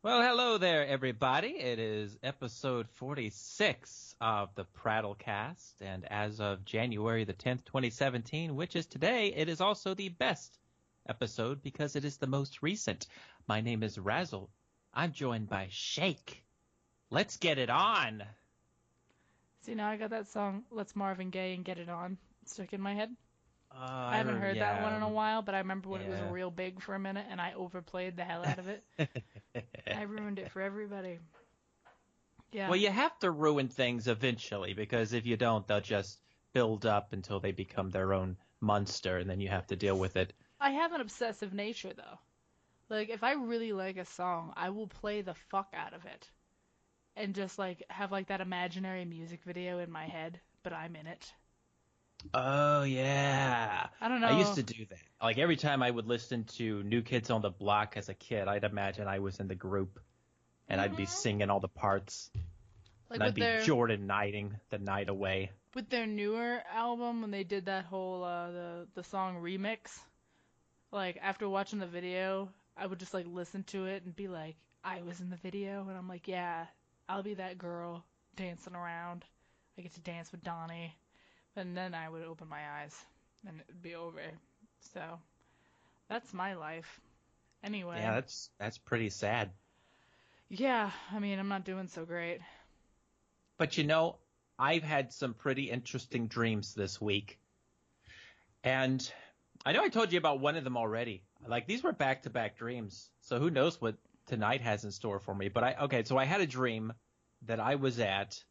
Well, hello there, everybody. It is episode 46 of the Prattlecast, and as of January the 10th, 2017, which is today, it is also the best episode because it is the most recent. My name is Razzle. I'm joined by Shake. Let's get it on. See, now I got that song, Let's Marvin Gaye and Get It On, stuck in my head. I haven't heard that one in a while, but I remember when it was real big for a minute and I overplayed the hell out of it. I ruined it for everybody. Yeah. Well, you have to ruin things eventually because if you don't, they'll just build up until they become their own monster and then you have to deal with it. I have an obsessive nature, though. Like, if I really like a song, I will play the fuck out of it. And just, have, that imaginary music video in my head, but I'm in it. Oh, yeah. I don't know. I used to do that. Like, every time I would listen to New Kids on the Block as a kid, I'd imagine I was in the group, and I'd be singing all the parts. And I'd be Jordan Knighting the night away. With their newer album, when they did that whole, the song remix, after watching the video, I would just, listen to it and be like, I was in the video, and I'm like, yeah, I'll be that girl dancing around. I get to dance with Donnie. And then I would open my eyes, and it would be over. So, that's my life. Anyway. Yeah, that's pretty sad. Yeah, I mean, I'm not doing so great. But I've had some pretty interesting dreams this week. And I know I told you about one of them already. These were back-to-back dreams. So who knows what tonight has in store for me. But so I had a dream that I was at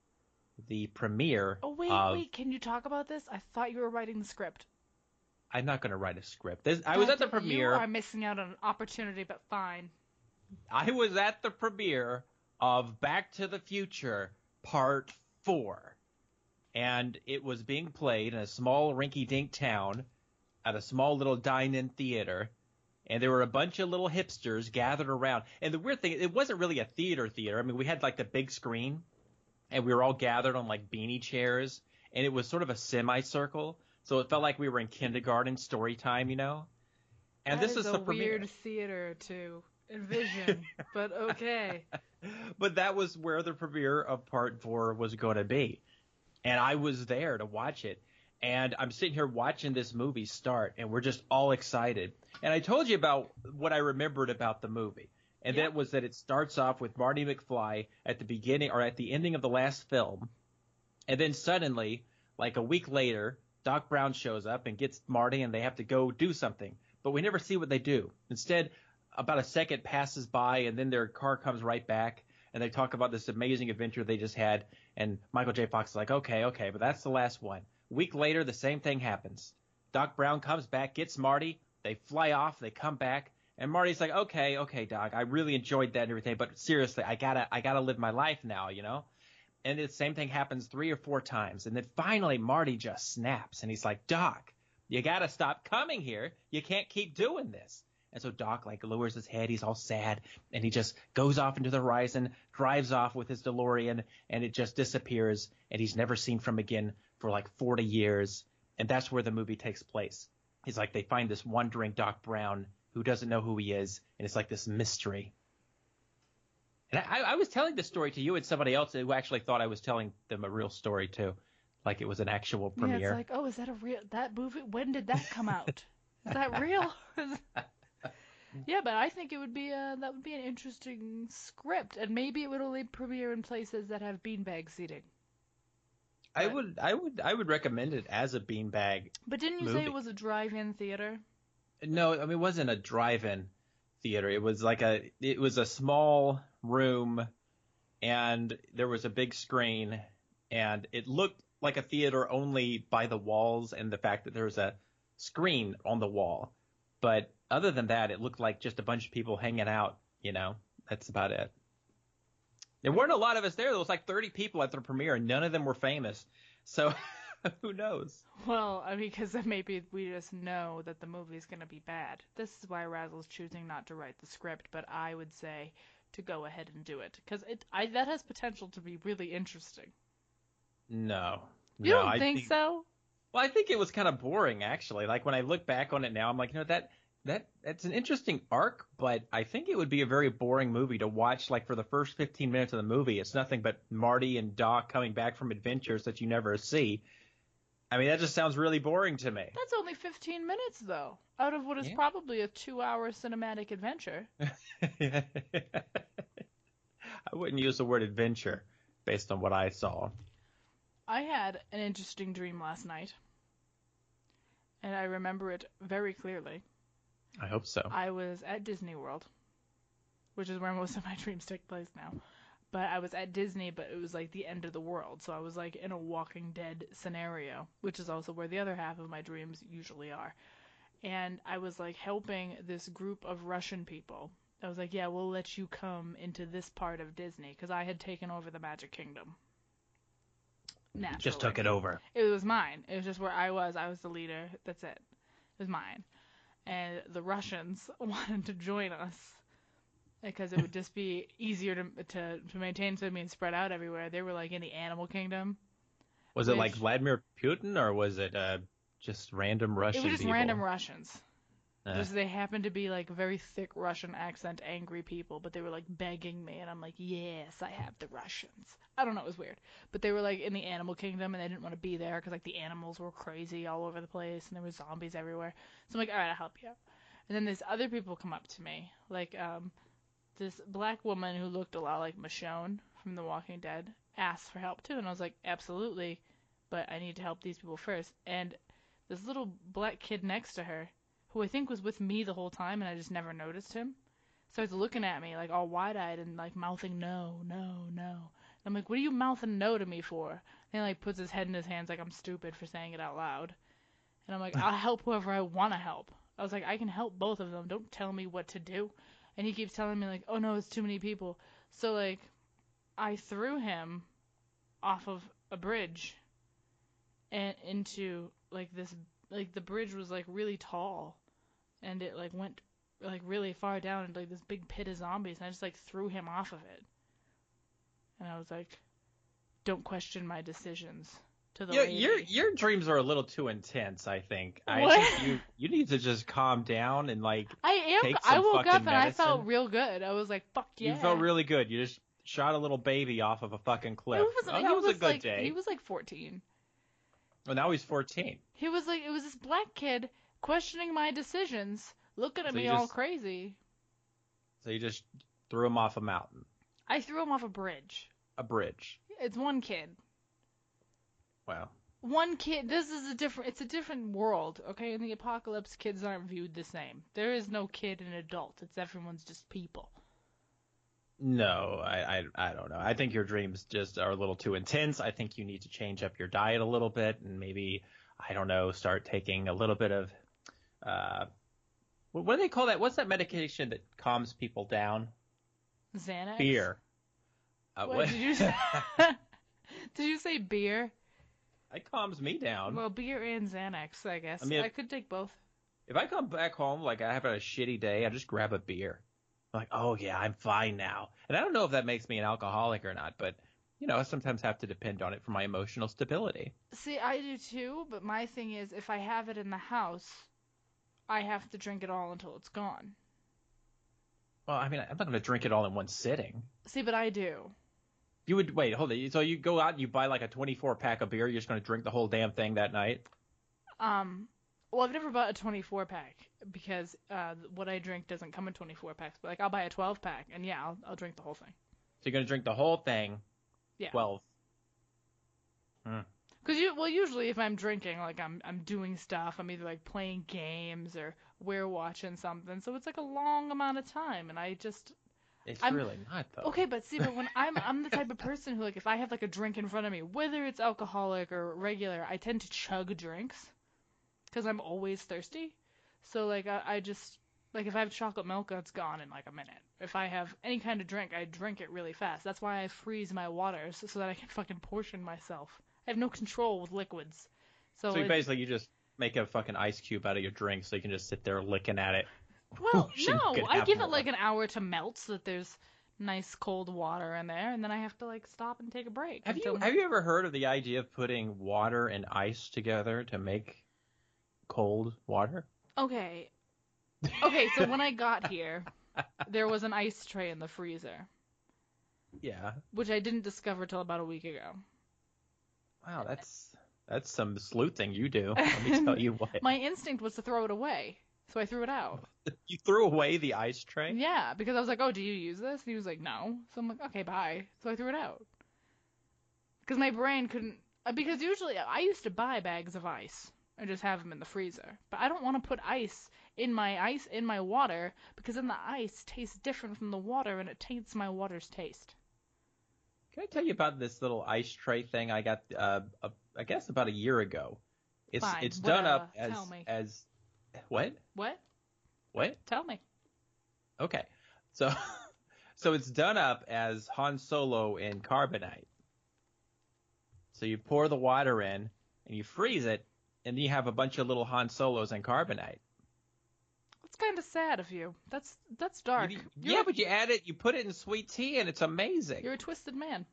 the premiere. Oh, wait, can you talk about this? I thought you were writing the script. I'm not going to write a script. I was at the premiere. You are missing out on an opportunity, but fine. I was at the premiere of Back to the Future Part 4. And it was being played in a small rinky-dink town at a small little dine-in theater. And there were a bunch of little hipsters gathered around. And the weird thing, it wasn't really a theater. I mean, we had the big screen. And we were all gathered on beanie chairs, and it was sort of a semicircle, so it felt like we were in kindergarten story time, And this is the premiere. Weird theater to envision, but okay. But that was where the premiere of Part 4 was going to be, and I was there to watch it. And I'm sitting here watching this movie start, and we're just all excited. And I told you about what I remembered about the movie. And that was that it starts off with Marty McFly at the beginning or at the ending of the last film. And then suddenly, a week later, Doc Brown shows up and gets Marty and they have to go do something. But we never see what they do. Instead, about a second passes by and then their car comes right back and they talk about this amazing adventure they just had. And Michael J. Fox is like, okay, but that's the last one. A week later, the same thing happens. Doc Brown comes back, gets Marty. They fly off. They come back. And Marty's like, okay, Doc, I really enjoyed that and everything, but seriously, I gotta live my life now, And the same thing happens 3 or 4 times, and then finally Marty just snaps, and he's like, Doc, you gotta stop coming here. You can't keep doing this. And so Doc lowers his head, he's all sad, and he just goes off into the horizon, drives off with his DeLorean, and it just disappears, and he's never seen from again for 40 years, and that's where the movie takes place. He's they find this wandering Doc Brown who doesn't know who he is, and it's this mystery. And I was telling this story to you and somebody else who actually thought I was telling them a real story too, it was an actual premiere. Yeah, it's is that a real that movie? When did that come out? Is that real? Yeah, but I think it would be that would be an interesting script, and maybe it would only premiere in places that have beanbag seating. But I would recommend it as a beanbag. But didn't you say it was a drive-in theater? No, I mean, it wasn't a drive-in theater. It was it was a small room, and there was a big screen, and it looked like a theater only by the walls and the fact that there was a screen on the wall. But other than that, it looked like just a bunch of people hanging out, That's about it. There weren't a lot of us there. There was 30 people at the premiere, and none of them were famous. So who knows? Well, I mean, because maybe we just know that the movie's going to be bad. This is why Razzle's choosing not to write the script, but I would say to go ahead and do it. Because that has potential to be really interesting. No. You don't think so? Well, I think it was kind of boring, actually. When I look back on it now, I'm like, that That's an interesting arc, but I think it would be a very boring movie to watch. Like for the first 15 minutes of the movie, it's nothing but Marty and Doc coming back from adventures that you never see. I mean, that just sounds really boring to me. That's only 15 minutes, though, out of what is Yeah. probably a 2-hour cinematic adventure. I wouldn't use the word adventure based on what I saw. I had an interesting dream last night, and I remember it very clearly. I hope so. I was at Disney World, which is where most of my dreams take place now. But I was at Disney, but it was like the end of the world. So I was like in a Walking Dead scenario, which is also where the other half of my dreams usually are. And I was like helping this group of Russian people. I was like, yeah, we'll let you come into this part of Disney because I had taken over the Magic Kingdom. Naturally. Just took it over. It was mine. It was just where I was. I was the leader. That's it. It was mine. And the Russians wanted to join us because it would just be easier to maintain so being spread out everywhere. They were like in the animal kingdom. Was it like Vladimir Putin or was it just random Russian people? It was just random Russians. Just they happened to be like very thick Russian accent, angry people, but they were like begging me, and I'm like, yes, I have the Russians. I don't know, it was weird. But they were like in the animal kingdom, and they didn't want to be there because like the animals were crazy all over the place, and there were zombies everywhere. So I'm like, all right, I'll help you out. And then these other people come up to me, like this black woman who looked a lot like Michonne from The Walking Dead asked for help too, and I was like, absolutely, but I need to help these people first. And this little black kid next to her, who I think was with me the whole time and I just never noticed him, starts looking at me like all wide-eyed and like mouthing no, no, no. And I'm like, what are you mouthing no to me for? And he like puts his head in his hands like I'm stupid for saying it out loud. And I'm like, I'll help whoever I want to help. I was like, I can help both of them. Don't tell me what to do. And he keeps telling me like, oh no, it's too many people. So like, I threw him off of a bridge and into like this, like the bridge was like really tall. And it like went like really far down into like this big pit of zombies, and I just like threw him off of it. And I was like, "Don't question my decisions." To the lady. Your dreams are a little too intense. I think. What? I think you need to just calm down and like. I am. Take some I woke up and medicine. I felt real good. I was like, "Fuck yeah!" You felt really good. You just shot a little baby off of a fucking cliff. That was a good day. He was like 14. Well, now he's 14. He was like, it was this black kid questioning my decisions, looking at me all crazy. So you just threw him off a mountain. I threw him off a bridge. A bridge. It's one kid. Wow. One kid. It's a different world, okay? In the apocalypse, kids aren't viewed the same. There is no kid and adult. Everyone's just people. No, I don't know. I think your dreams just are a little too intense. I think you need to change up your diet a little bit and maybe, I don't know, start taking a little bit of, what do they call that? What's that medication that calms people down? Xanax? Beer. What did you say? Did you say beer? It calms me down. Well, beer and Xanax, I guess. I mean, I could take both. If I come back home, like I have a shitty day, I just grab a beer. I'm like, oh yeah, I'm fine now. And I don't know if that makes me an alcoholic or not, but you know, I sometimes have to depend on it for my emotional stability. See, I do too, but my thing is, if I have it in the house, I have to drink it all until it's gone. Well, I mean, I'm not going to drink it all in one sitting. See, but I do. You would wait, hold on. So you go out and you buy like a 24 pack of beer. You're just going to drink the whole damn thing that night? Well, I've never bought a 24 pack because what I drink doesn't come in 24 packs. But like, I'll buy a 12 pack, and yeah, I'll drink the whole thing. So you're going to drink the whole thing? Yeah. 12. Because usually if I'm drinking, like I'm doing stuff. I'm either like playing games or we're watching something. So it's like a long amount of time, and I'm really not though. Okay, but see, but when I'm the type of person who, like, if I have like a drink in front of me, whether it's alcoholic or regular, I tend to chug drinks because I'm always thirsty. So like I just like if I have chocolate milk, it's gone in like a minute. If I have any kind of drink, I drink it really fast. That's why I freeze my waters so that I can fucking portion myself. I have no control with liquids. So basically you just make a fucking ice cube out of your drink so you can just sit there licking at it. Well, no, I give it like an hour to melt so that there's nice cold water in there, and then I have to like stop and take a break. Have you ever heard of the idea of putting water and ice together to make cold water? Okay. Okay, so when I got here, there was an ice tray in the freezer, Yeah. which I didn't discover till about a week ago. Wow, that's some sleuthing you do. Let me tell And you what. my instinct was to throw it away, so I threw it out. You threw away the ice tray? Yeah, because I was like, "Oh, do you use this?" And he was like, "No." So I'm like, "Okay, bye." So I threw it out because my brain couldn't. Because usually I used to buy bags of ice and just have them in the freezer, but I don't want to put ice in my water because then the ice tastes different from the water and it taints my water's taste. Can I tell you about this little ice tray thing I got I guess about a year ago? Fine, It's done whatever. up Tell me. as what? What? What? Tell me. Okay. So so it's done up as Han Solo in carbonite. So you pour the water in and you freeze it, and then you have a bunch of little Han Solos in carbonite. That's kind of sad of you. That's dark. Yeah, but you add it, you put it in sweet tea, and it's amazing. You're a twisted man.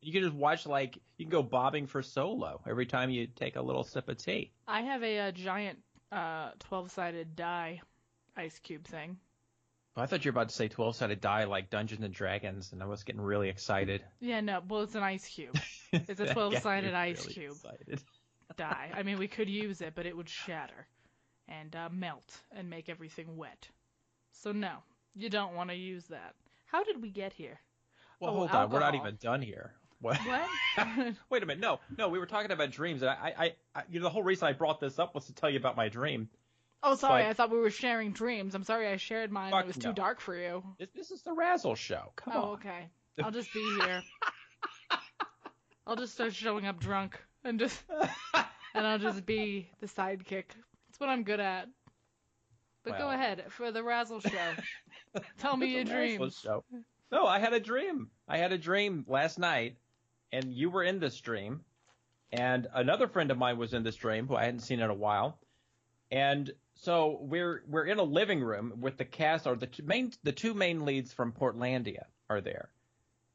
You can just watch, like, you can go bobbing for Solo every time you take a little sip of tea. I have a giant 12-sided die ice cube thing. Oh, I thought you were about to say 12-sided die like Dungeons and Dragons, and I was getting really excited. Yeah, no, well, it's an ice cube. It's a 12-sided ice really cube excited. die. I mean, we could use it, but it would shatter and melt and make everything wet. So no, you don't want to use that. How did we get here? Well, Oh, hold on, we're not alcohol. even done here. What? What? Wait a minute. No, we were talking about dreams, and I the whole reason I brought this up was to tell you about my dream. Oh, sorry, But- I thought we were sharing dreams. I'm sorry I shared mine. Fuck It was no. too dark for you. This is the Razzle show. Come Oh, on. okay. I'll just be here. I'll just start showing up drunk and I'll just be the sidekick. That's what I'm good at. But go Well. ahead for the Razzle show. Tell me your It's a Razzle dreams. show. No, I had a dream. I had a dream last night, and you were in this dream, and another friend of mine was in this dream who I hadn't seen in a while, and so we're in a living room with the cast, or the two main leads from Portlandia are there,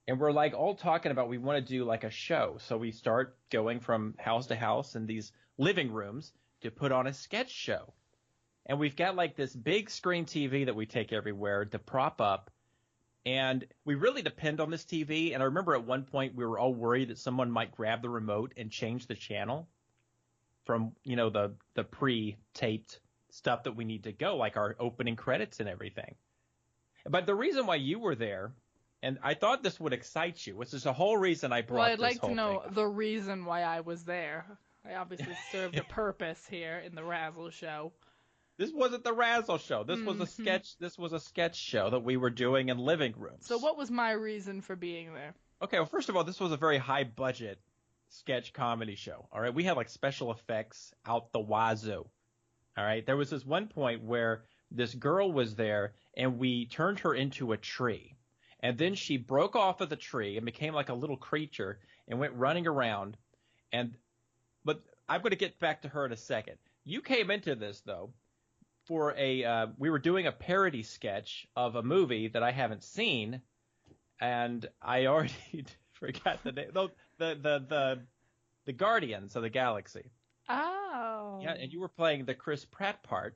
and we're like all talking about we want to do like a show, so we start going from house to house in these living rooms to put on a sketch show, and we've got like this big screen TV that we take everywhere to prop up. And we really depend on this TV. And I remember at one point we were all worried that someone might grab the remote and change the channel from, the pre-taped stuff that we need to go, like our opening credits and everything. But the reason why you were there, and I thought this would excite you, which is the whole reason I brought Well, I'd this like whole to know thing up. the reason why I was there. I obviously served a purpose here in the Razzle show. This wasn't the Razzle show. This was a sketch. This was a sketch show that we were doing in living rooms. So what was my reason for being there? Okay, well, first of all, this was a very high budget sketch comedy show. All right, we had like special effects out the wazoo. All right, there was this one point where this girl was there and we turned her into a tree. And then she broke off of the tree and became like a little creature and went running around. But I'm going to get back to her in a second. You came into this though for we were doing a parody sketch of a movie that I haven't seen, and I already forgot the name. The Guardians of the Galaxy. Oh. Yeah, and you were playing the Chris Pratt part.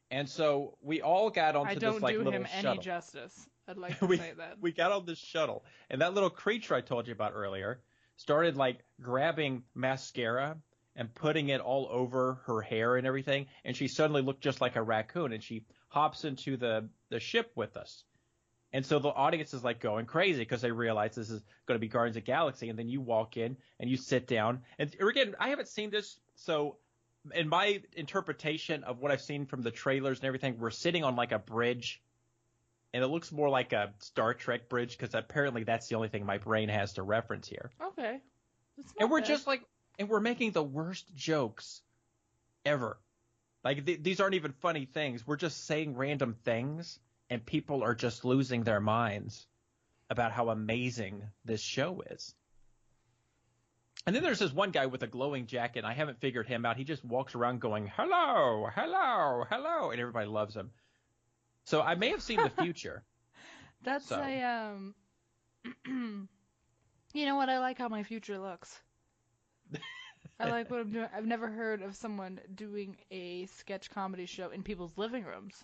And so we all got onto this like little shuttle. I don't do him any justice. I'd like to say that. We got on this shuttle, and that little creature I told you about earlier started like grabbing mascara and putting it all over her hair and everything, and she suddenly looked just like a raccoon, and she hops into the ship with us. And so the audience is like going crazy because they realize this is going to be Guardians of the Galaxy, and then you walk in and you sit down. And again, I haven't seen this, so in my interpretation of what I've seen from the trailers and everything, we're sitting on like a bridge, and it looks more like a Star Trek bridge because apparently that's the only thing my brain has to reference here. Okay. And we're just like, and we're making the worst jokes ever. Like these aren't even funny things. We're just saying random things, and people are just losing their minds about how amazing this show is. And then there's this one guy with a glowing jacket, and I haven't figured him out. He just walks around going, hello, hello, hello, and everybody loves him. So I may have seen the future. That's you know what? I like how my future looks. I like what I'm doing. I've never heard of someone doing a sketch comedy show in people's living rooms.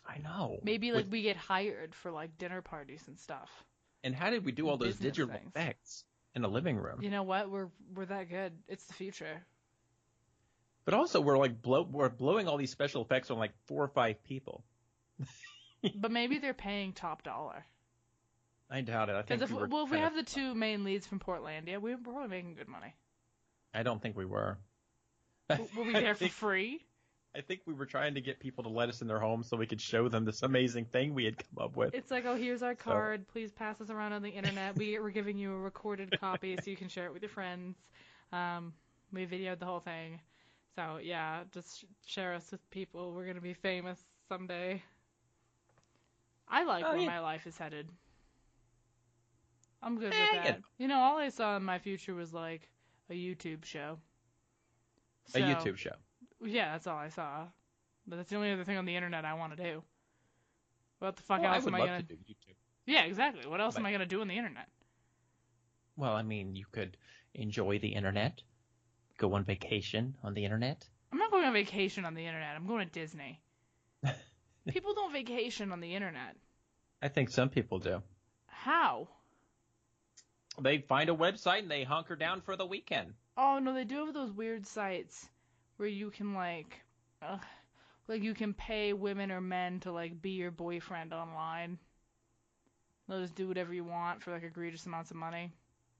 I know. Maybe like we get hired for like dinner parties and stuff. And how did we do all those Business digital things. effects in a living room? You know what? We're that good. It's the future. But also, we're like we're blowing all these special effects on like 4 or 5 people. But maybe they're paying top dollar. I doubt it. I think Because if we have the 2 main leads from Portlandia, we're probably making good money. I don't think we were. Were we there for free? I think we were trying to get people to let us in their homes so we could show them this amazing thing we had come up with. It's like, oh, here's our card. Please pass this around on the internet. We're giving you a recorded copy so you can share it with your friends. We videoed the whole thing. So, yeah, just share us with people. We're going to be famous someday. I like where my life is headed. I'm good with that. You know, all I saw in my future was, like, a YouTube show. A YouTube show? Yeah, that's all I saw. But that's the only other thing on the internet I want to do. What the fuck else am I going to... I would love to do YouTube. Yeah, exactly. What else am I going to do on the internet? Well, I mean, you could enjoy the internet. Go on vacation on the internet. I'm not going on vacation on the internet. I'm going to Disney. People don't vacation on the internet. I think some people do. How? They find a website and they hunker down for the weekend. Oh, no, they do have those weird sites where you can, like you can pay women or men to, like, be your boyfriend online. They'll just do whatever you want for, like, egregious amounts of money.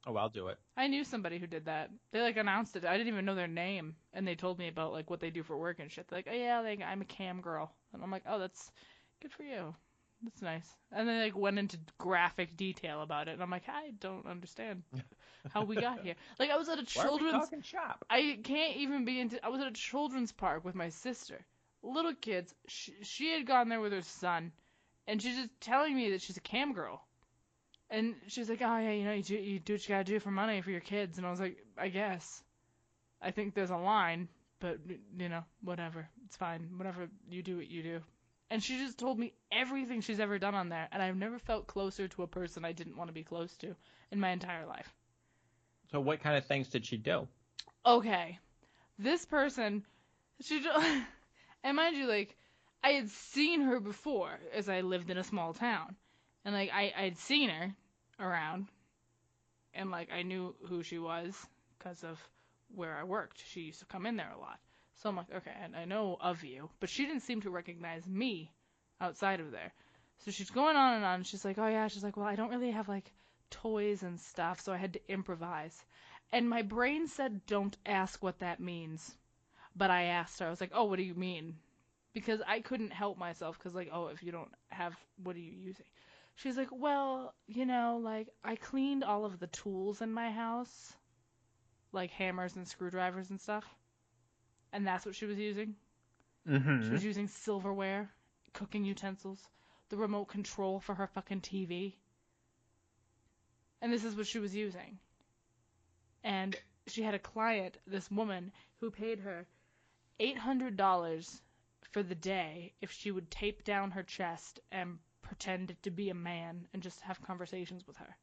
Oh, I'll do it. I knew somebody who did that. They, like, announced it. I didn't even know their name. And they told me about, like, what they do for work and shit. They're like, oh, yeah, like, I'm a cam girl. And I'm like, oh, that's good for you. That's nice. And they, like, went into graphic detail about it. And I'm like, I don't understand how we got here. Like, I was at a children's... Why are we talking shop? I can't even be into... I was at a children's park with my sister. Little kids. She had gone there with her son. And she's just telling me that she's a cam girl. And she's like, oh, yeah, you know, you do what you gotta do for money for your kids. And I was like, I guess. I think there's a line, but, you know, whatever. It's fine. Whatever, you do what you do. And she just told me everything she's ever done on there. And I've never felt closer to a person I didn't want to be close to in my entire life. So what kind of things did she do? Okay. This person, and mind you, like, I had seen her before as I lived in a small town. And, like, I'd seen her around, and, like, I knew who she was because of where I worked. She used to come in there a lot. So I'm like, okay, I know of you. But she didn't seem to recognize me outside of there. So she's going on and on. She's like, oh, yeah. She's like, well, I don't really have, like, toys and stuff, so I had to improvise. And my brain said, don't ask what that means. But I asked her. I was like, oh, what do you mean? Because I couldn't help myself because, like, oh, if you don't have, what are you using? She's like, well, you know, like, I cleaned all of the tools in my house, like hammers and screwdrivers and stuff, and that's what she was using. Mm-hmm. She was using silverware, cooking utensils, the remote control for her fucking TV, and this is what she was using. And she had a client, this woman, who paid her $800 for the day if she would tape down her chest and pretend to be a man and just have conversations with her.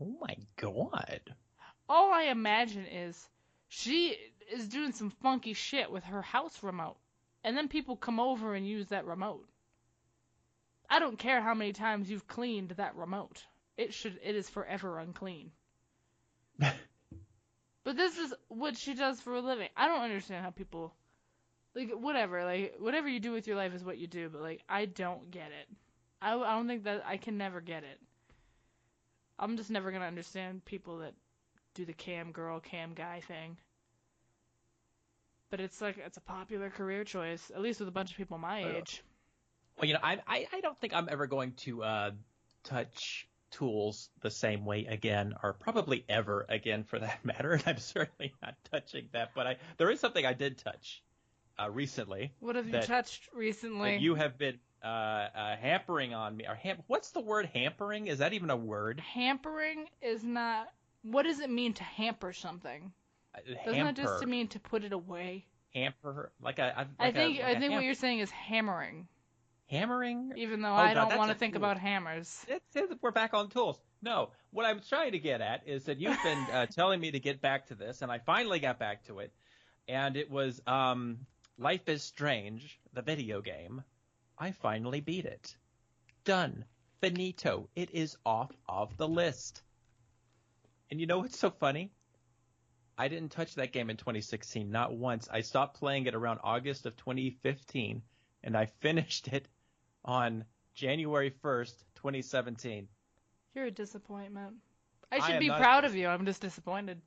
Oh my god. All I imagine is she is doing some funky shit with her house remote. And then people come over and use that remote. I don't care how many times you've cleaned that remote. It is forever unclean. But this is what she does for a living. I don't understand how people... Like, whatever. Like, whatever you do with your life is what you do. But, like, I don't get it. I don't think that... I can never get it. I'm just never going to understand people that do the cam girl, cam guy thing. But it's like, it's a popular career choice. At least with a bunch of people my age. Well, you know, I don't think I'm ever going to touch tools the same way again, or probably ever again for that matter. And I'm certainly not touching that. But there is something I did touch recently. What have you touched recently? You have been hampering on me. Or what's the word hampering? Is that even a word? Hampering is not... What does it mean to hamper something? Doesn't it just mean to put it away? Hamper? I think what you're saying is hammering. Hammering? Even though I don't want to think about hammers. We're back on tools. No, what I'm trying to get at is that you've been telling me to get back to this, and I finally got back to it. And it was Life is Strange, the video game. I finally beat it. Done. Finito. It is off of the list. And you know what's so funny? I didn't touch that game in 2016, not once. I stopped playing it around August of 2015, and I finished it on January 1st, 2017. You're a disappointment. I should am be not proud of you. I'm just disappointed.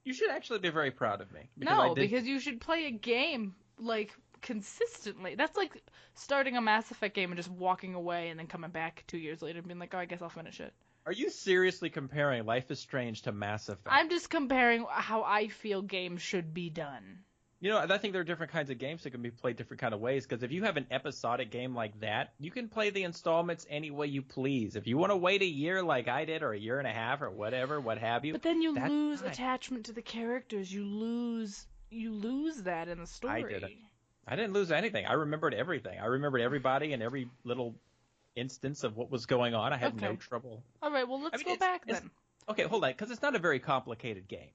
You should actually be very proud of me. Because you should play a game, like, consistently. That's like starting a Mass Effect game and just walking away and then coming back 2 years later and being like, oh, I guess I'll finish it. Are you seriously comparing Life is Strange to Mass Effect? I'm just comparing how I feel games should be done. You know, I think there are different kinds of games that can be played different kind of ways, because if you have an episodic game like that, you can play the installments any way you please. If you want to wait a year like I did, or a year and a half, or whatever, what have you. But then you lose attachment to the characters. You lose that in the story. I didn't lose anything. I remembered everything. I remembered everybody and every little instance of what was going on. I had no trouble. All right, well, let's go back then. Okay, hold on, because it's not a very complicated game.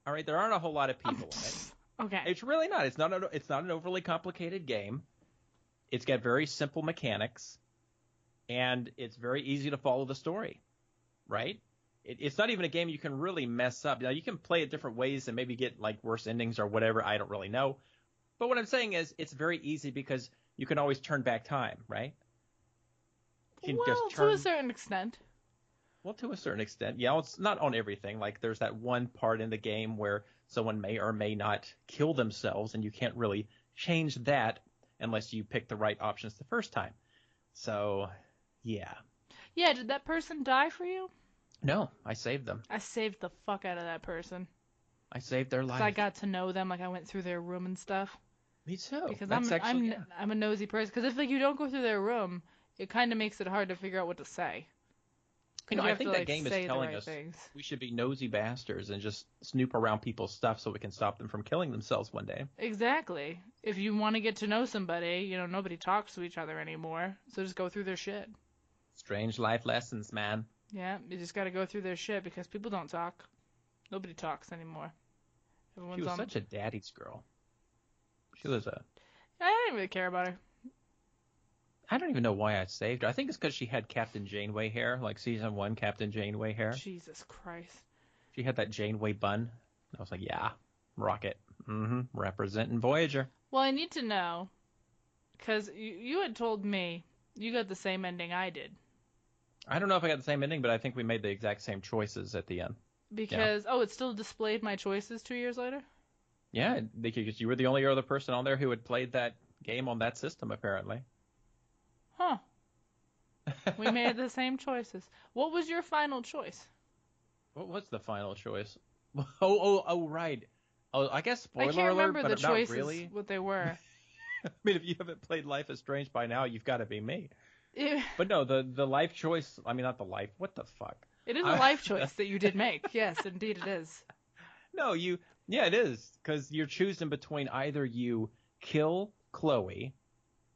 All right, there aren't a whole lot of people in it. Okay. It's really not. It's not an overly complicated game. It's got very simple mechanics, and it's very easy to follow the story, right? It's not even a game you can really mess up. Now, you can play it different ways and maybe get like worse endings or whatever. I don't really know. But what I'm saying is it's very easy because you can always turn back time, right? To a certain extent. Well, to a certain extent. Yeah, it's not on everything. Like there's that one part in the game where someone may or may not kill themselves, and you can't really change that unless you pick the right options the first time. So, yeah. Yeah, did that person die for you? No, I saved them. I saved the fuck out of that person. I saved their life. I got to know them, like I went through their room and stuff. Me too. Because I'm a nosy person. Because if like you don't go through their room, it kind of makes it hard to figure out what to say. You know, I think that game is telling us we should be nosy bastards and just snoop around people's stuff so we can stop them from killing themselves one day. Exactly. If you want to get to know somebody, you know, nobody talks to each other anymore, so just go through their shit. Strange life lessons, man. Yeah, you just got to go through their shit because people don't talk. Nobody talks anymore. She was such a daddy's girl. She was a... I didn't really care about her. I don't even know why I saved her. I think it's because she had Captain Janeway hair, like season 1 Captain Janeway hair. Jesus Christ. She had that Janeway bun. I was like, yeah, rocket. Representing Voyager. Well, I need to know, because you had told me you got the same ending I did. I don't know if I got the same ending, but I think we made the exact same choices at the end. Because, it still displayed my choices 2 years later? Yeah, because you were the only other person on there who had played that game on that system, apparently. Huh. We made the same choices. What was your final choice? What was the final choice? Oh, right. Oh, I guess spoiler alert, I can't remember but the choices, not really. what they were. I mean, if you haven't played Life is Strange by now, you've got to be me. Yeah. But no, the life choice, I mean, not the life, what the fuck? It is a life choice that you did make. Yes, indeed it is. No, yeah, it is, because you're choosing between either you kill Chloe,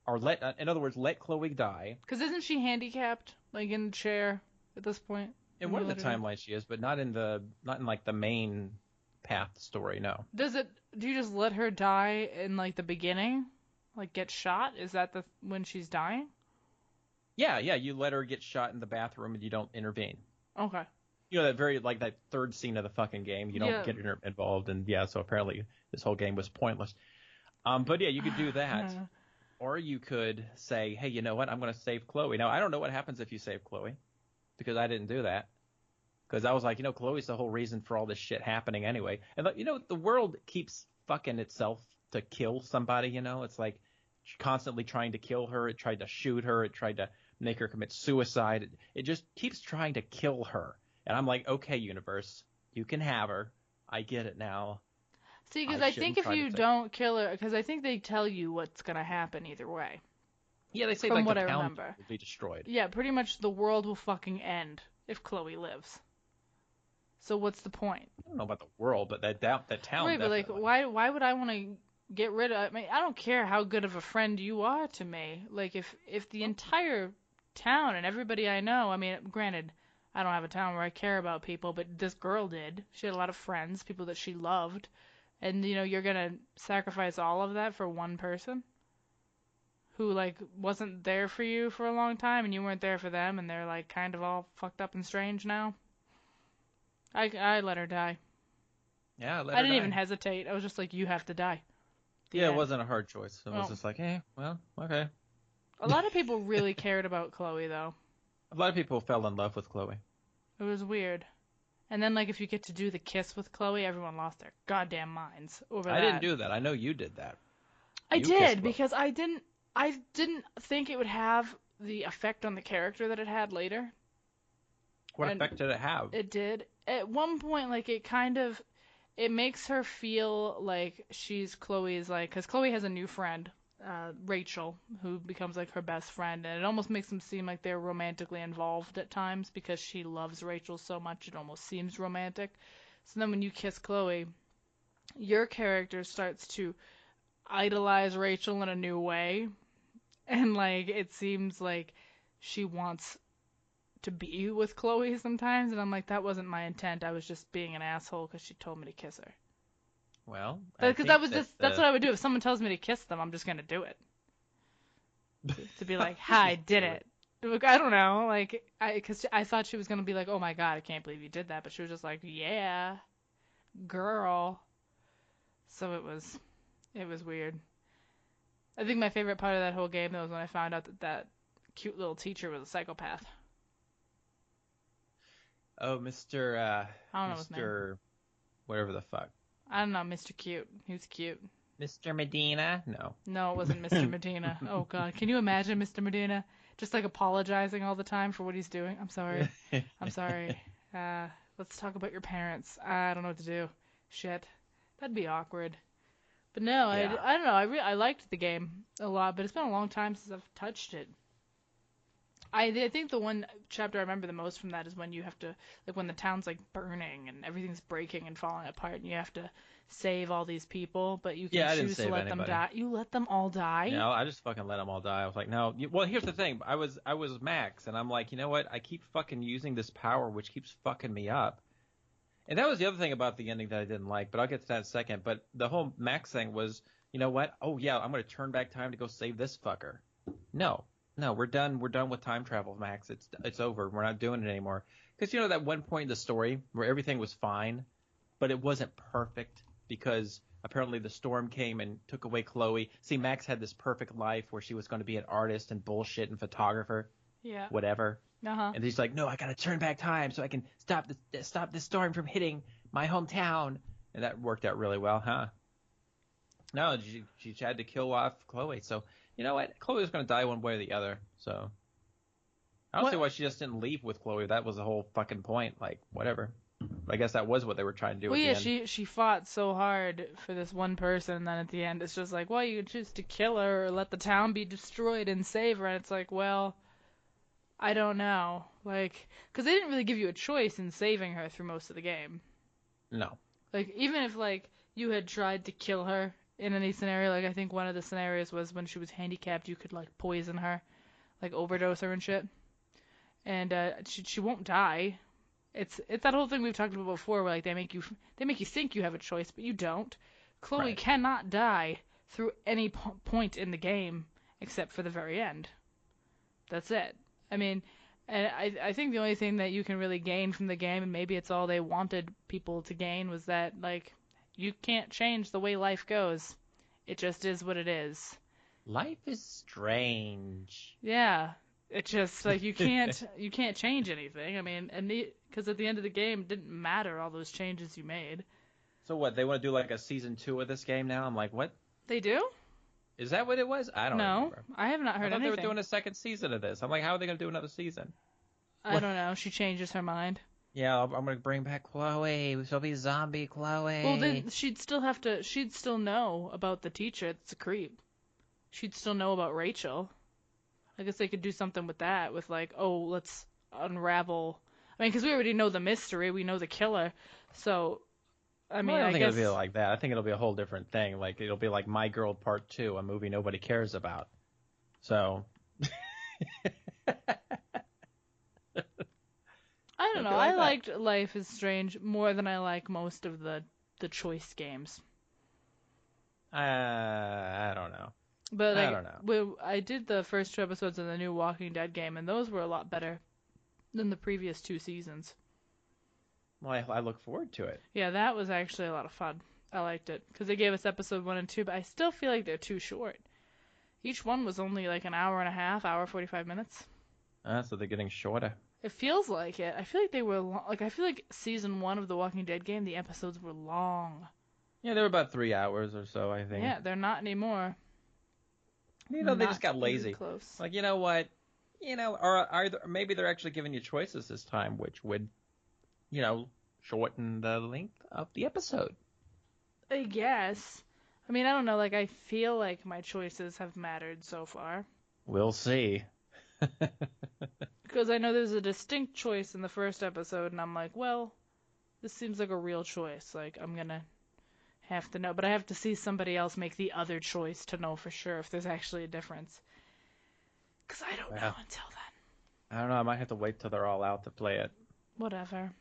or in other words, let Chloe die. Because isn't she handicapped, like in the chair at this point? In one of the timelines she is, but not in like the main path story, no. Do you just let her die in like the beginning? Like get shot? Is that when she's dying? Yeah, you let her get shot in the bathroom and you don't intervene. Okay. You know, that third scene of the fucking game, you don't get involved, and so apparently this whole game was pointless. But yeah, you could do that. Or you could say, hey, you know what, I'm going to save Chloe. Now, I don't know what happens if you save Chloe, because I didn't do that. Because I was like, Chloe's the whole reason for all this shit happening anyway. And, the world keeps fucking itself to kill somebody, It's like constantly trying to kill her. It tried to shoot her. It tried to make her commit suicide. It just keeps trying to kill her. And I'm like, okay, universe, you can have her. I get it now. See, because I think if you don't kill her, because I think they tell you what's going to happen either way. Yeah, they say from like what the I town remember. will be destroyed. Yeah, pretty much the world will fucking end if Chloe lives. So what's the point? I don't know about the world, but that town right, definitely. But like, why would I want to get rid of? I mean, I don't care how good of a friend you are to me. Like, if the entire town and everybody I know, I mean, granted, I don't have a town where I care about people, but this girl did. She had a lot of friends, people that she loved. And, you're going to sacrifice all of that for one person who, like, wasn't there for you for a long time and you weren't there for them and they're, like, kind of all fucked up and strange now. I let her die. Yeah, I didn't even hesitate. I was just like, you have to die. Yeah, it wasn't a hard choice. It was Well, just like, well, okay. a lot of people really cared about Chloe, though. A lot of people fell in love with Chloe. It was weird. And then, like, if you get to do the kiss with Chloe, everyone lost their goddamn minds over that. I didn't do that. I know you did that. I did, because I didn't think it would have the effect on the character that it had later. What effect did it have? It did. At one point, like, it makes her feel like she's Chloe's, like, because Chloe has a new friend, Rachel, who becomes, like, her best friend, and it almost makes them seem like they're romantically involved at times because she loves Rachel so much it almost seems romantic. So then when you kiss Chloe, your character starts to idolize Rachel in a new way, and, like, it seems like she wants to be with Chloe sometimes, and I'm like, that wasn't my intent. I was just being an asshole because she told me to kiss her. Well, because that's what I would do if someone tells me to kiss them. I'm just gonna do it. To be like, hi, I did it. Look, I don't know, like, because I thought she was gonna be like, oh my god, I can't believe you did that, but she was just like, yeah, girl. So it was weird. I think my favorite part of that whole game though was when I found out that cute little teacher was a psychopath. Oh, Mr. I don't know his name. Whatever the fuck. I don't know, Mr. Cute. He was cute. Mr. Medina? No. No, it wasn't Mr. Medina. Oh, God. Can you imagine Mr. Medina just, like, apologizing all the time for what he's doing? I'm sorry. I'm sorry. Let's talk about your parents. I don't know what to do. Shit. That'd be awkward. But no, yeah. I don't know. I liked the game a lot, but it's been a long time since I've touched it. I think the one chapter I remember the most from that is when you have to, like, when the town's, like, burning and everything's breaking and falling apart and you have to save all these people, but you can choose to let them die. You let them all die? No, I just fucking let them all die. I was like, no. Well, here's the thing. I was Max, and I'm like, you know what? I keep fucking using this power, which keeps fucking me up. And that was the other thing about the ending that I didn't like, but I'll get to that in a second. But the whole Max thing was, you know what? Oh, yeah, I'm going to turn back time to go save this fucker. No, we're done. We're done with time travel, Max. It's over. We're not doing it anymore. Because, that one point in the story where everything was fine, but it wasn't perfect because apparently the storm came and took away Chloe. See, Max had this perfect life where she was going to be an artist and bullshit and photographer. Yeah. Whatever. Uh-huh. And he's like, no, I got to turn back time so I can stop this storm from hitting my hometown. And that worked out really well, huh? No, she had to kill off Chloe. So, you know what? Chloe was going to die one way or the other. So, I don't see why she just didn't leave with Chloe. That was the whole fucking point. Like, whatever. I guess that was what they were trying to do. Well, yeah, she fought so hard for this one person, and then at the end it's just like, well, you could choose to kill her or let the town be destroyed and save her. And it's like, well, I don't know. Like, because they didn't really give you a choice in saving her through most of the game. No. Like, even if, like, you had tried to kill her in any scenario, like, I think one of the scenarios was when she was handicapped, you could, like, poison her, like, overdose her and shit. And she won't die. It's that whole thing we've talked about before, where, like, they make you think you have a choice, but you don't. Chloe cannot die through any point in the game except for the very end. That's it. I mean, and I think the only thing that you can really gain from the game, and maybe it's all they wanted people to gain, was that, like, you can't change the way life goes. It just is what it is. Life is strange. Yeah. It's just, like, you can't change anything. I mean, because at the end of the game, it didn't matter all those changes you made. So what, they want to do, like, a season 2 of this game now? I'm like, what? They do? Is that what it was? I don't know. I have not heard anything. I thought they were doing a second season of this. I'm like, how are they going to do another season? I don't know. She changes her mind. Yeah, I'm going to bring back Chloe. She'll be zombie Chloe. Well, then she'd still know about the teacher that's a creep. She'd still know about Rachel. I guess they could do something with that, with like, oh, let's unravel. I mean, because we already know the mystery, we know the killer, so, I mean, I don't think it'll be like that. I think it'll be a whole different thing. Like, it'll be like My Girl Part 2, a movie nobody cares about. So. I liked Life is Strange more than I like most of the choice games. I don't know. But I don't know. I did the first 2 episodes of the new Walking Dead game, and those were a lot better than the previous 2 seasons. Well, I look forward to it. Yeah, that was actually a lot of fun. I liked it because they gave us episode 1 and 2, but I still feel like they're too short. Each one was only like an hour and a half, hour 45 minutes. So they're getting shorter. It feels like it. I feel like they were I feel like season 1 of the Walking Dead game, the episodes were long. Yeah, they were about 3 hours or so, I think. Yeah, they're not anymore. You know, they just got Not lazy. even close. Like, you know what? You know, or maybe they're actually giving you choices this time, which would, you know, shorten the length of the episode. I guess. I mean, I don't know. Like, I feel like my choices have mattered so far. We'll see. Because I know there's a distinct choice in the first episode, and I'm like, well, this seems like a real choice. Like, I'm gonna have to know. But I have to see somebody else make the other choice to know for sure if there's actually a difference. Because I don't know until then. I don't know. I might have to wait till they're all out to play it. Whatever.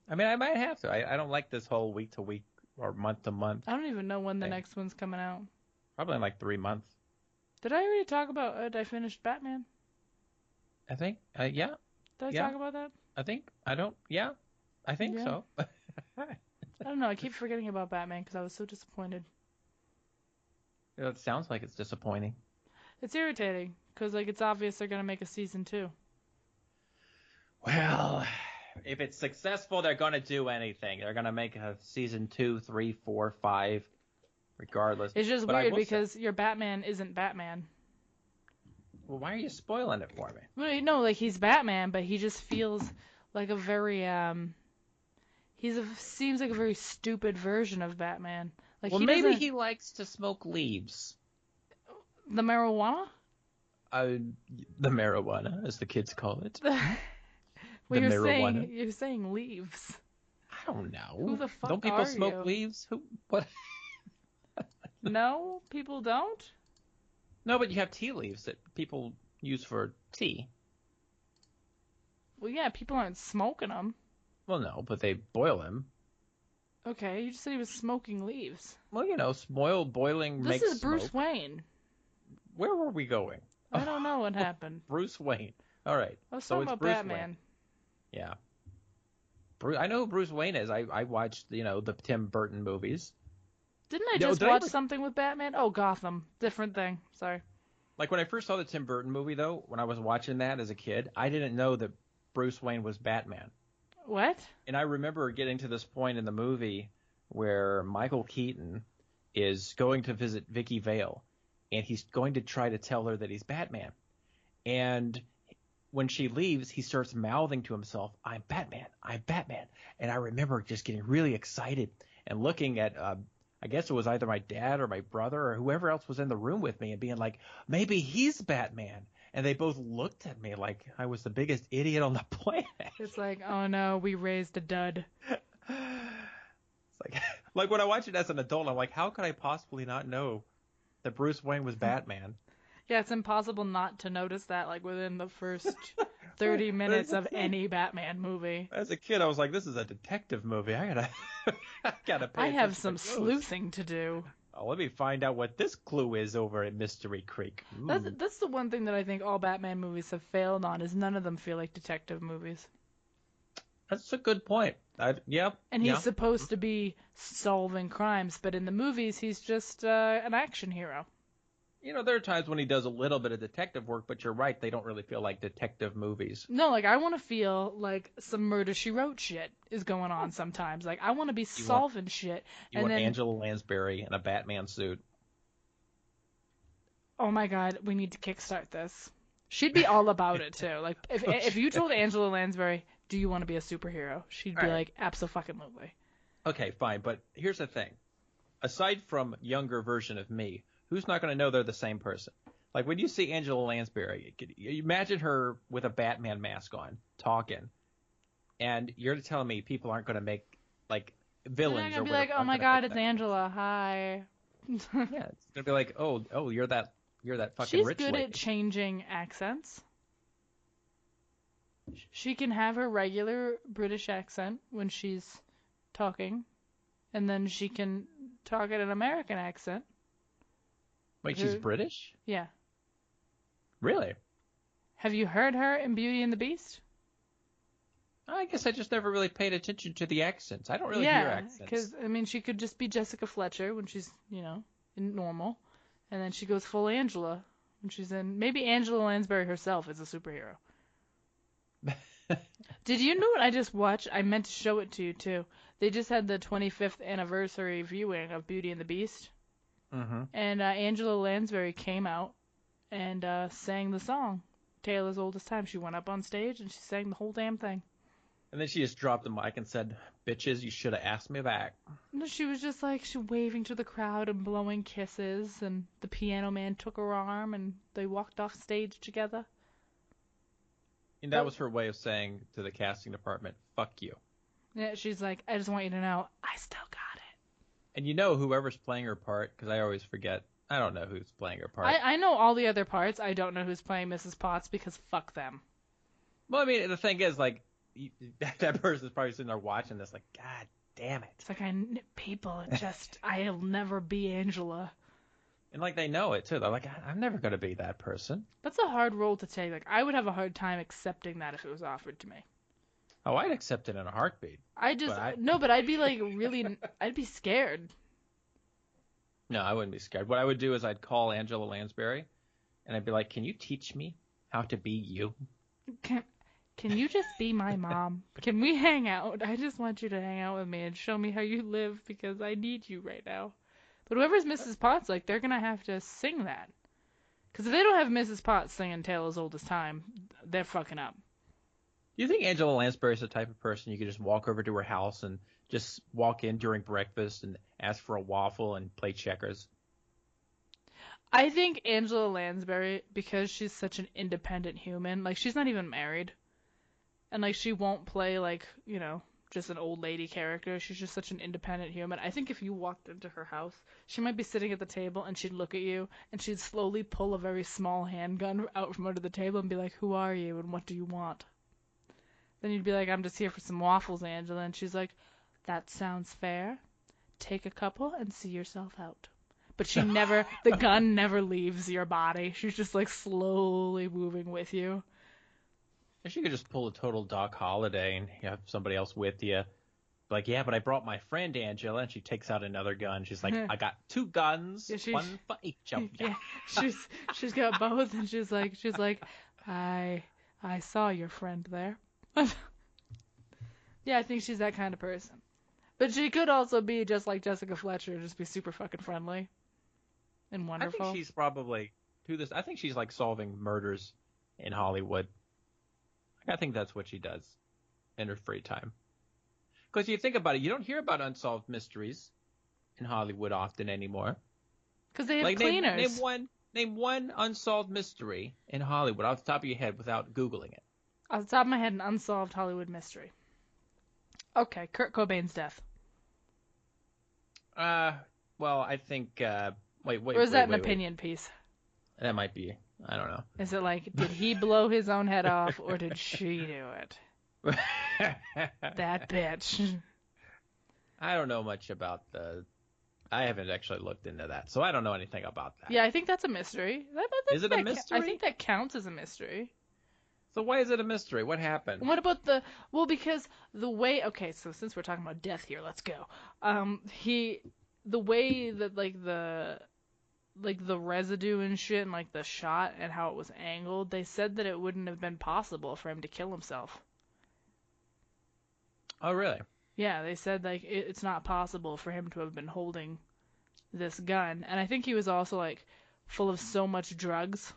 I mean, I might have to. I don't like this whole week to week or month to month. I don't even know when the next one's coming out. Probably in like 3 months. Did I already talk about I finished Batman? I think. Yeah. Did I talk about that? I think. I don't. Yeah. I think so. I don't know. I keep forgetting about Batman because I was so disappointed. It sounds like it's disappointing. It's irritating because like it's obvious they're gonna make a season 2. Well, if it's successful, they're gonna do anything. They're gonna make a season 2, 3, 4, 5, regardless. It's just weird because your Batman isn't Batman. Well, why are you spoiling it for me? Well, no, like he's Batman, but he just feels like a very seems like a very stupid version of Batman. Like well, maybe he likes to smoke leaves. The marijuana? The marijuana, as the kids call it. Well, you're saying leaves. I don't know. Who the fuck don't people are smoke you? leaves? Who? What? No, people don't. No, but you have tea leaves that people use for tea. Well, yeah, people aren't smoking them. Well, no, but they boil them. Okay, you just said he was smoking leaves. Well, you know, boiling makes This is Bruce smoke. Wayne. Where were we going? I don't know what happened. Bruce Wayne. All right. I was so talking it's about Bruce Batman. Wayne. Yeah. I know who Bruce Wayne is. I watched, you know, the Tim Burton movies. Didn't I just watch something with Batman? Oh, Gotham. Different thing. Sorry. Like when I first saw the Tim Burton movie, though, when I was watching that as a kid, I didn't know that Bruce Wayne was Batman. What? And I remember getting to this point in the movie where Michael Keaton is going to visit Vicky Vale, and he's going to try to tell her that he's Batman. And when she leaves, he starts mouthing to himself, "I'm Batman, I'm Batman." And I remember just getting really excited and looking at, I guess it was either my dad or my brother or whoever else was in the room with me and being like, maybe he's Batman. And they both looked at me like I was the biggest idiot on the planet. It's like, oh no, we raised a dud. It's like when I watch it as an adult, I'm like, how could I possibly not know that Bruce Wayne was Batman? Yeah, it's impossible not to notice that, like, within the first 30 minutes of any Batman movie. As a kid, I was like, this is a detective movie. I gotta pay I have attention some to clues. sleuthing to do. Oh, let me find out what this clue is over at Mystery Creek. That's the one thing that I think all Batman movies have failed on, is none of them feel like detective movies. That's a good point. Yep. And he's supposed to be solving crimes, but in the movies, he's just an action hero. You know, there are times when he does a little bit of detective work, but you're right, they don't really feel like detective movies. No, like, I want to feel like some Murder, She Wrote shit is going on sometimes. Like, I want to be solving shit. You want Angela Lansbury in a Batman suit. Oh my god, we need to kickstart this. She'd be all about it, too. Like, if you told Angela Lansbury, do you want to be a superhero? She'd be like, abso-fucking-lutely. Okay, fine, but here's the thing. Aside from younger version of me, who's not going to know they're the same person? Like, when you see Angela Lansbury, you imagine her with a Batman mask on, talking, and you're telling me people aren't going to make, like, villains or whatever. They're going to be like, oh my god, it's Angela, hi. Yeah, it's going to be like, oh, you're that fucking rich lady. She's good at changing accents. She can have her regular British accent when she's talking, and then she can talk at an American accent. Wait, she's British? Yeah. Really? Have you heard her in Beauty and the Beast? I guess I just never really paid attention to the accents. I don't really hear accents. Yeah, because, I mean, she could just be Jessica Fletcher when she's, in normal, and then she goes full Angela when she's in... Maybe Angela Lansbury herself is a superhero. Did you know what I just watched? I meant to show it to you, too. They just had the 25th anniversary viewing of Beauty and the Beast. Mm-hmm. And Angela Lansbury came out and sang the song, Tale as Old as Time. She went up on stage and she sang the whole damn thing. And then she just dropped the mic and said, "Bitches, you should have asked me back." And she was just like, she waving to the crowd and blowing kisses, and the piano man took her arm and they walked off stage together. And that was her way of saying to the casting department, "Fuck you." Yeah, she's like, I just want you to know, I still got it. And whoever's playing her part, because I always forget, I don't know who's playing her part. I know all the other parts. I don't know who's playing Mrs. Potts because fuck them. Well, I mean, the thing is, like, that person's probably sitting there watching this like, God damn it. It's like, I'll never be Angela. And, like, they know it, too. They're like, I'm never going to be that person. That's a hard role to take. Like, I would have a hard time accepting that if it was offered to me. Oh, I'd accept it in a heartbeat. But I'd be like I'd be scared. No, I wouldn't be scared. What I would do is I'd call Angela Lansbury, and I'd be like, "Can you teach me how to be you?" Can you just be my mom? Can we hang out? I just want you to hang out with me and show me how you live because I need you right now. But whoever's Mrs. Potts, like, they're gonna have to sing that. Because if they don't have Mrs. Potts singing Tale as Old as Time, they're fucking up. Do you think Angela Lansbury is the type of person you could just walk over to her house and just walk in during breakfast and ask for a waffle and play checkers? I think Angela Lansbury, because she's such an independent human, like, she's not even married. And, like, she won't play, like, just an old lady character. She's just such an independent human. I think if you walked into her house, she might be sitting at the table and she'd look at you and she'd slowly pull a very small handgun out from under the table and be like, "Who are you and what do you want?" Then you'd be like, "I'm just here for some waffles, Angela." And she's like, "That sounds fair. Take a couple and see yourself out." But the gun never leaves your body. She's just, like, slowly moving with you. If you could just pull a total Doc Holliday and you have somebody else with you. Like, "Yeah, but I brought my friend Angela," and she takes out another gun. She's like, "I got 2 guns, one for each of you." Yeah, she's got both, and she's like, I saw your friend there. Yeah, I think she's that kind of person. But she could also be just like Jessica Fletcher, just be super fucking friendly and wonderful. I think she's probably I think she's like solving murders in Hollywood. I think that's what she does in her free time. Because you think about it, you don't hear about unsolved mysteries in Hollywood often anymore. Because they have cleaners. Name one unsolved mystery in Hollywood off the top of your head without Googling it. Off the top of my head, an unsolved Hollywood mystery. Okay, Kurt Cobain's death. Well, I think. Wait. Or is that an opinion piece? That might be. I don't know. Is it like, did he blow his own head off, or did she do it? That bitch. I don't know much about I haven't actually looked into that, so I don't know anything about that. Yeah, I think that's a mystery. Is it a mystery? I think that counts as a mystery. So why is it a mystery? What happened? What about because the way, okay, so since we're talking about death here, let's go. The way that, like, the residue and shit and, like, the shot and how it was angled, they said that it wouldn't have been possible for him to kill himself. Oh, really? Yeah, they said, like, it's not possible for him to have been holding this gun. And I think he was also, like, full of so much drugs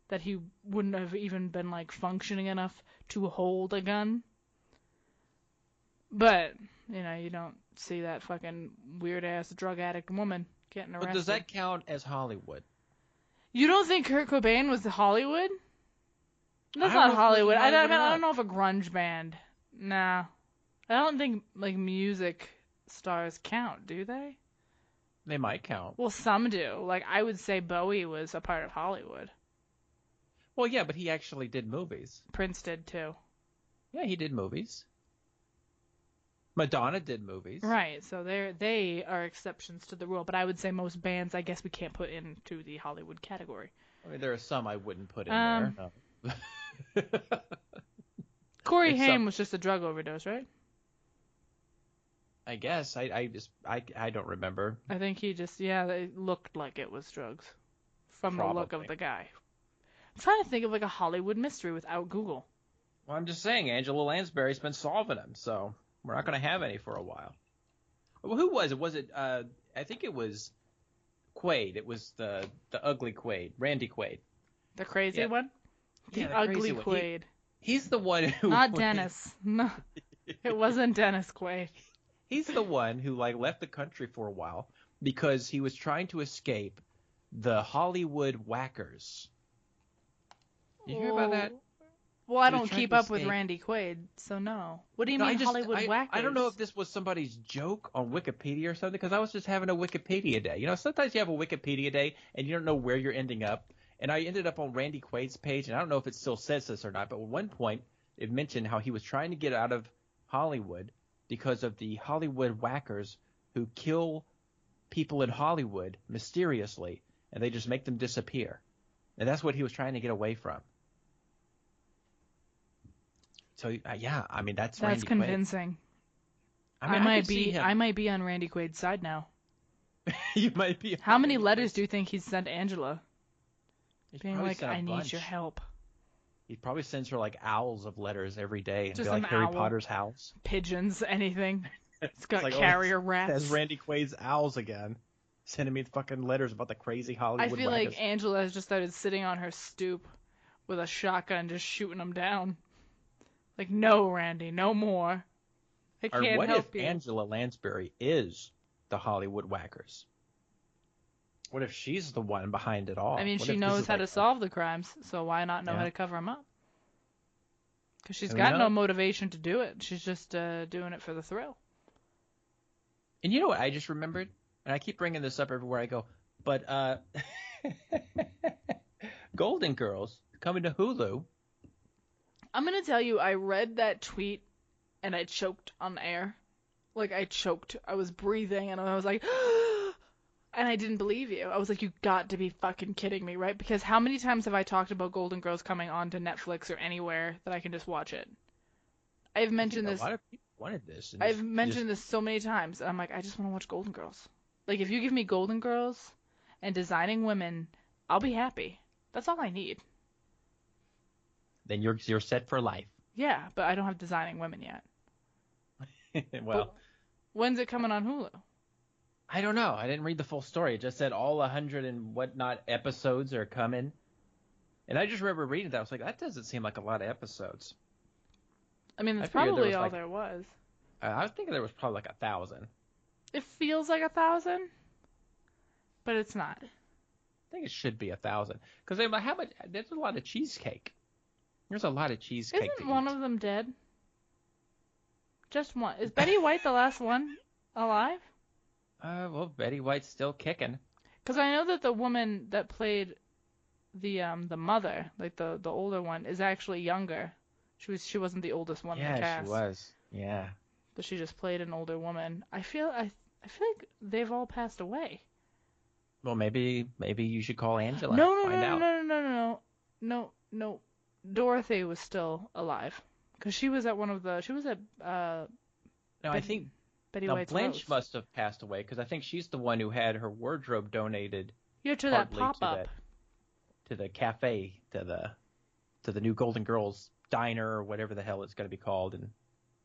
that he wouldn't have even been, like, functioning enough to hold a gun. But, you don't see that fucking weird-ass drug addict woman getting arrested. But does that count as Hollywood? You don't think Kurt Cobain was Hollywood? That's not Hollywood. I don't know if a grunge band. Nah. I don't think, like, music stars count, do they? They might count. Well, some do. Like, I would say Bowie was a part of Hollywood. Well, yeah, but he actually did movies. Prince did, too. Yeah, he did movies. Madonna did movies. Right, so they are exceptions to the rule, but I would say most bands, I guess we can't put into the Hollywood category. I mean, there are some I wouldn't put in there. No. Corey Haim was just a drug overdose, right? I guess. I don't remember. I think he just, it looked like it was drugs from the look of the guy. I'm trying to think of like a Hollywood mystery without Google. Well, I'm just saying, Angela Lansbury's been solving them, so we're not going to have any for a while. Well, who was it? Was it, I think it was Quaid. It was the ugly Quaid, Randy Quaid. The crazy one? The ugly Quaid. He's the one who... Not Dennis. No, it wasn't Dennis Quaid. He's the one who left the country for a while because he was trying to escape the Hollywood whackers. Did you hear about that? Well, I don't keep up with Randy Quaid, so no. What do you mean Hollywood whackers? I don't know if this was somebody's joke on Wikipedia or something, because I was just having a Wikipedia day. Sometimes you have a Wikipedia day and you don't know where you're ending up. And I ended up on Randy Quaid's page, and I don't know if it still says this or not, but at one point it mentioned how he was trying to get out of Hollywood because of the Hollywood whackers who kill people in Hollywood mysteriously, and they just make them disappear. And that's what he was trying to get away from. So I mean that's Randy convincing. Quaid. I might be on Randy Quaid's side now. You might be. How many letters do you think he's sent Angela? Being like, I need your help. He probably sends her owls of letters every day, and just be like Harry Potter's house. Pigeons, anything. It's got carrier rats. That's Randy Quaid's owls again, sending me fucking letters about the crazy Hollywood. I feel like Angela has just started sitting on her stoop with a shotgun, just shooting them down. Like, no, Randy, no more. I can't help you. Or what if Angela Lansbury is the Hollywood whackers? What if she's the one behind it all? I mean, she knows how to solve the crimes, so why not know how to cover them up? Because she's got no motivation to do it. She's just doing it for the thrill. And you know what I just remembered? And I keep bringing this up everywhere I go. But Golden Girls coming to Hulu. I'm going to tell you, I read that tweet and I choked on air. Like, I choked. I was breathing and I was like... And I didn't believe you. I was like, you got to be fucking kidding me, right? Because how many times have I talked about Golden Girls coming on to Netflix or anywhere that I can just watch it? I've mentioned this. A lot of people wanted this. I've mentioned this so many times. I'm like, I just want to watch Golden Girls. Like, if you give me Golden Girls and Designing Women, I'll be happy. That's all I need. Then you're set for life. Yeah, but I don't have Designing Women yet. Well, but when's it coming on Hulu? I don't know. I didn't read the full story. It just said all 100 and whatnot episodes are coming. And I just remember reading that. I was like, that doesn't seem like a lot of episodes. I mean, that's probably all there was. I was thinking there was probably 1,000. It feels like 1,000, but it's not. I think it should be 1,000. Because how much? There's a lot of cheesecake. There's a lot of cheesecake. Isn't one of them dead? Just one. Is Betty White the last one alive? Well, Betty White's still kicking. Because I know that the woman that played the mother, like the older one, is actually younger. She wasn't the oldest one in the cast. Yeah, she was. Yeah. But she just played an older woman. I feel like they've all passed away. Well, maybe you should call Angela. No. Dorothy was still alive because she was at I think Betty White's Blanche roast. must have passed away because I think she's the one who had her wardrobe donated. Yeah, to that pop-up. To the cafe, to the new Golden Girls diner or whatever the hell it's going to be called. And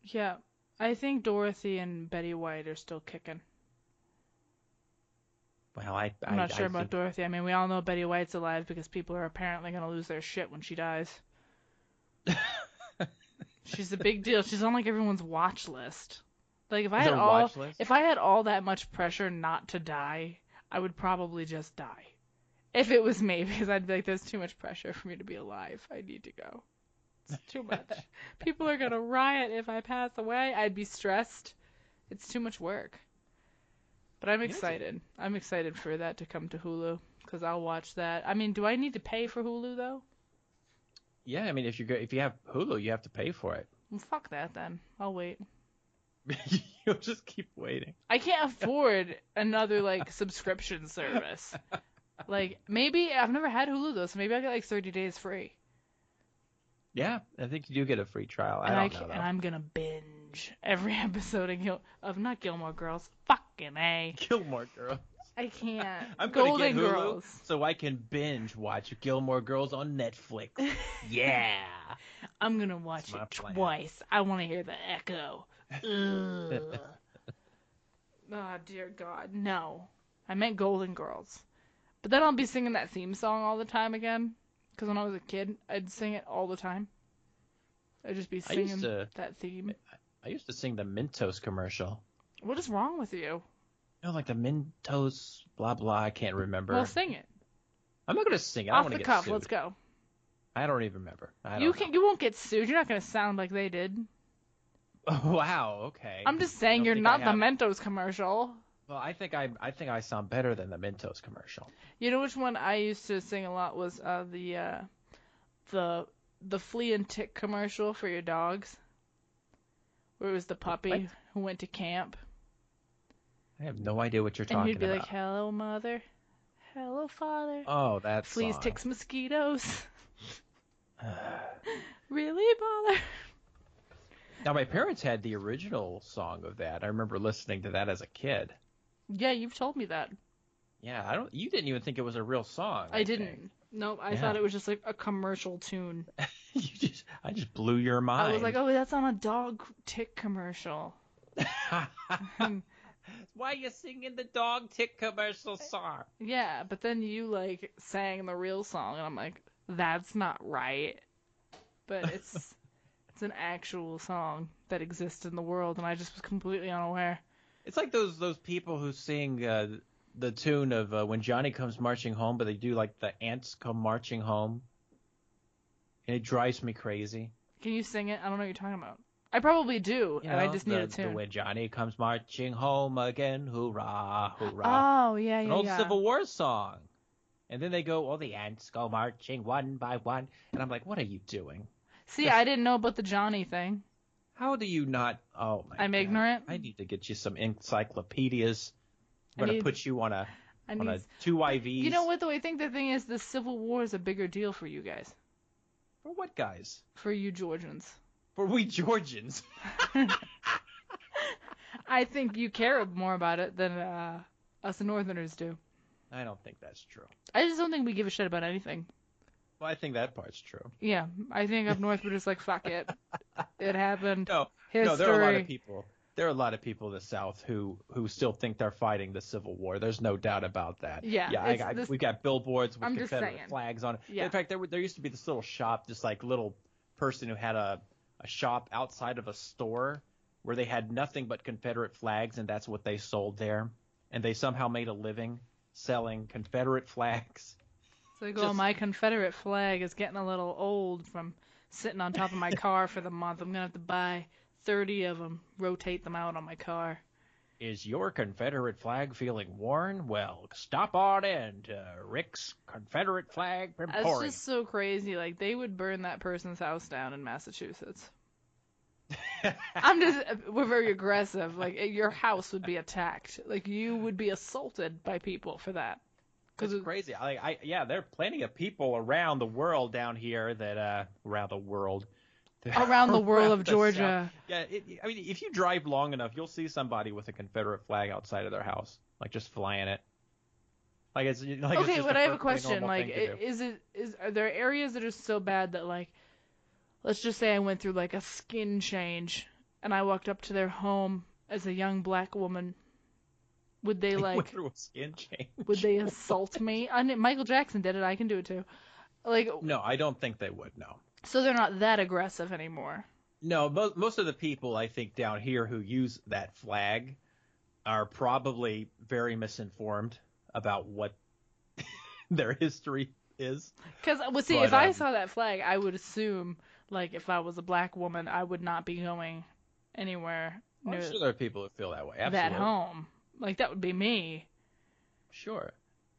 yeah, I think Dorothy and Betty White are still kicking. Well, I'm not sure about Dorothy. I mean, we all know Betty White's alive because people are apparently going to lose their shit when she dies. She's a big deal. She's on everyone's watch list. Like if I had all that much pressure not to die, I would probably just die. If it was me, because I'd be like, there's too much pressure for me to be alive. I need to go. It's too much. People are gonna riot if I pass away. I'd be stressed. It's too much work. But I'm excited. I'm excited for that to come to Hulu because I'll watch that. I mean, do I need to pay for Hulu though? Yeah, I mean, if you have Hulu, you have to pay for it. Well, fuck that then. I'll wait. You'll just keep waiting. I can't afford another, like, subscription service. Like, maybe, I've never had Hulu, though, so maybe I get, like, 30 days free. Yeah, I think you do get a free trial. And I don't know, though. And I'm gonna binge every episode of not Gilmore Girls. Fucking A. Gilmore Girls. I can't. I'm gonna Golden get Hulu Girls. so I can binge watch Gilmore Girls on Netflix. Yeah. I'm gonna watch it twice. I want to hear the echo. Ugh. Oh, dear God. No. I meant Golden Girls. But then I'll be singing that theme song all the time again. Because when I was a kid, I'd sing it all the time. I'd just be singing that theme. I used to sing the Mentos commercial. What is wrong with you? You know, like the Mentos, blah, blah, I can't remember. Well, sing it. I'm not going to sing it. Off the cuff, let's go. I don't even remember. You won't get sued. You're not going to sound like they did. Oh, wow, okay. I'm just saying you're not the Mentos commercial. Well, I think I sound better than the Mentos commercial. You know which one I used to sing a lot was the flea and tick commercial for your dogs, where it was the puppy who went to camp. I have no idea what you're talking about. And you'd be like, "Hello, mother. Hello, father." Oh, that's fleas, ticks, mosquitoes. Really bother? Now, my parents had the original song of that. I remember listening to that as a kid. Yeah, you've told me that. Yeah, you didn't even think it was a real song. I didn't. Nope, I thought it was just like a commercial tune. I just blew your mind. I was like, oh, that's on a dog tick commercial. Why are you singing the dog tick commercial song? Yeah, but then you like sang the real song, and I'm like, that's not right. But it's an actual song that exists in the world, and I just was completely unaware. It's like those people who sing the tune of When Johnny Comes Marching Home, but they do like the ants come marching home. And it drives me crazy. Can you sing it? I don't know what you're talking about. I probably do, and I just need a tune. When Johnny Comes Marching Home again, hoorah, hoorah. Oh, yeah, It's an old Civil War song. And then they go, all the ants go marching one by one. And I'm like, what are you doing? See, I didn't know about the Johnny thing. How do you not? Oh, my God. I'm ignorant. I need to get you some encyclopedias. I'm going to put you on 2 IVs. You know what, though? I think the thing is the Civil War is a bigger deal for you guys. For what guys? For you Georgians. For we Georgians. I think you care more about it than us Northerners do. I don't think that's true. I just don't think we give a shit about anything. Well, I think that part's true. Yeah, I think up north we're just like, fuck it. It happened. No, there are a lot of people. There are a lot of people in the South who still think they're fighting the Civil War. There's no doubt about that. Yeah. We've got billboards with Confederate flags on it. Yeah. In fact, there used to be this little shop, this like little person who had a shop outside of a store where they had nothing but Confederate flags, and that's what they sold there. And they somehow made a living selling Confederate flags. So they go, my Confederate flag is getting a little old from sitting on top of my car for the month. I'm going to have to buy 30 of them, rotate them out on my car. Is your Confederate flag feeling worn? Well, stop on in to Rick's Confederate Flag Emporium. That's just so crazy. Like, they would burn that person's house down in Massachusetts. We're very aggressive. Like, your house would be attacked. Like, you would be assaulted by people for that. It's crazy. There are plenty of people around the world down here that, around the world of Georgia. South. Yeah, if you drive long enough, you'll see somebody with a Confederate flag outside of their house, like just flying it. Like it's like okay, it's but I have a question. Like, are there areas that are so bad that, like, let's just say I went through like a skin change and I walked up to their home as a young black woman. Would they went through a skin change? Would they assault me? Michael Jackson did it. I can do it too. Like, no, I don't think they would. No. So they're not that aggressive anymore. No, most of the people I think down here who use that flag are probably very misinformed about what their history is. Because, if I saw that flag, I would assume, like, if I was a black woman, I would not be going anywhere near. I'm sure there are people who feel that way. Absolutely. That home. Like, that would be me. Sure.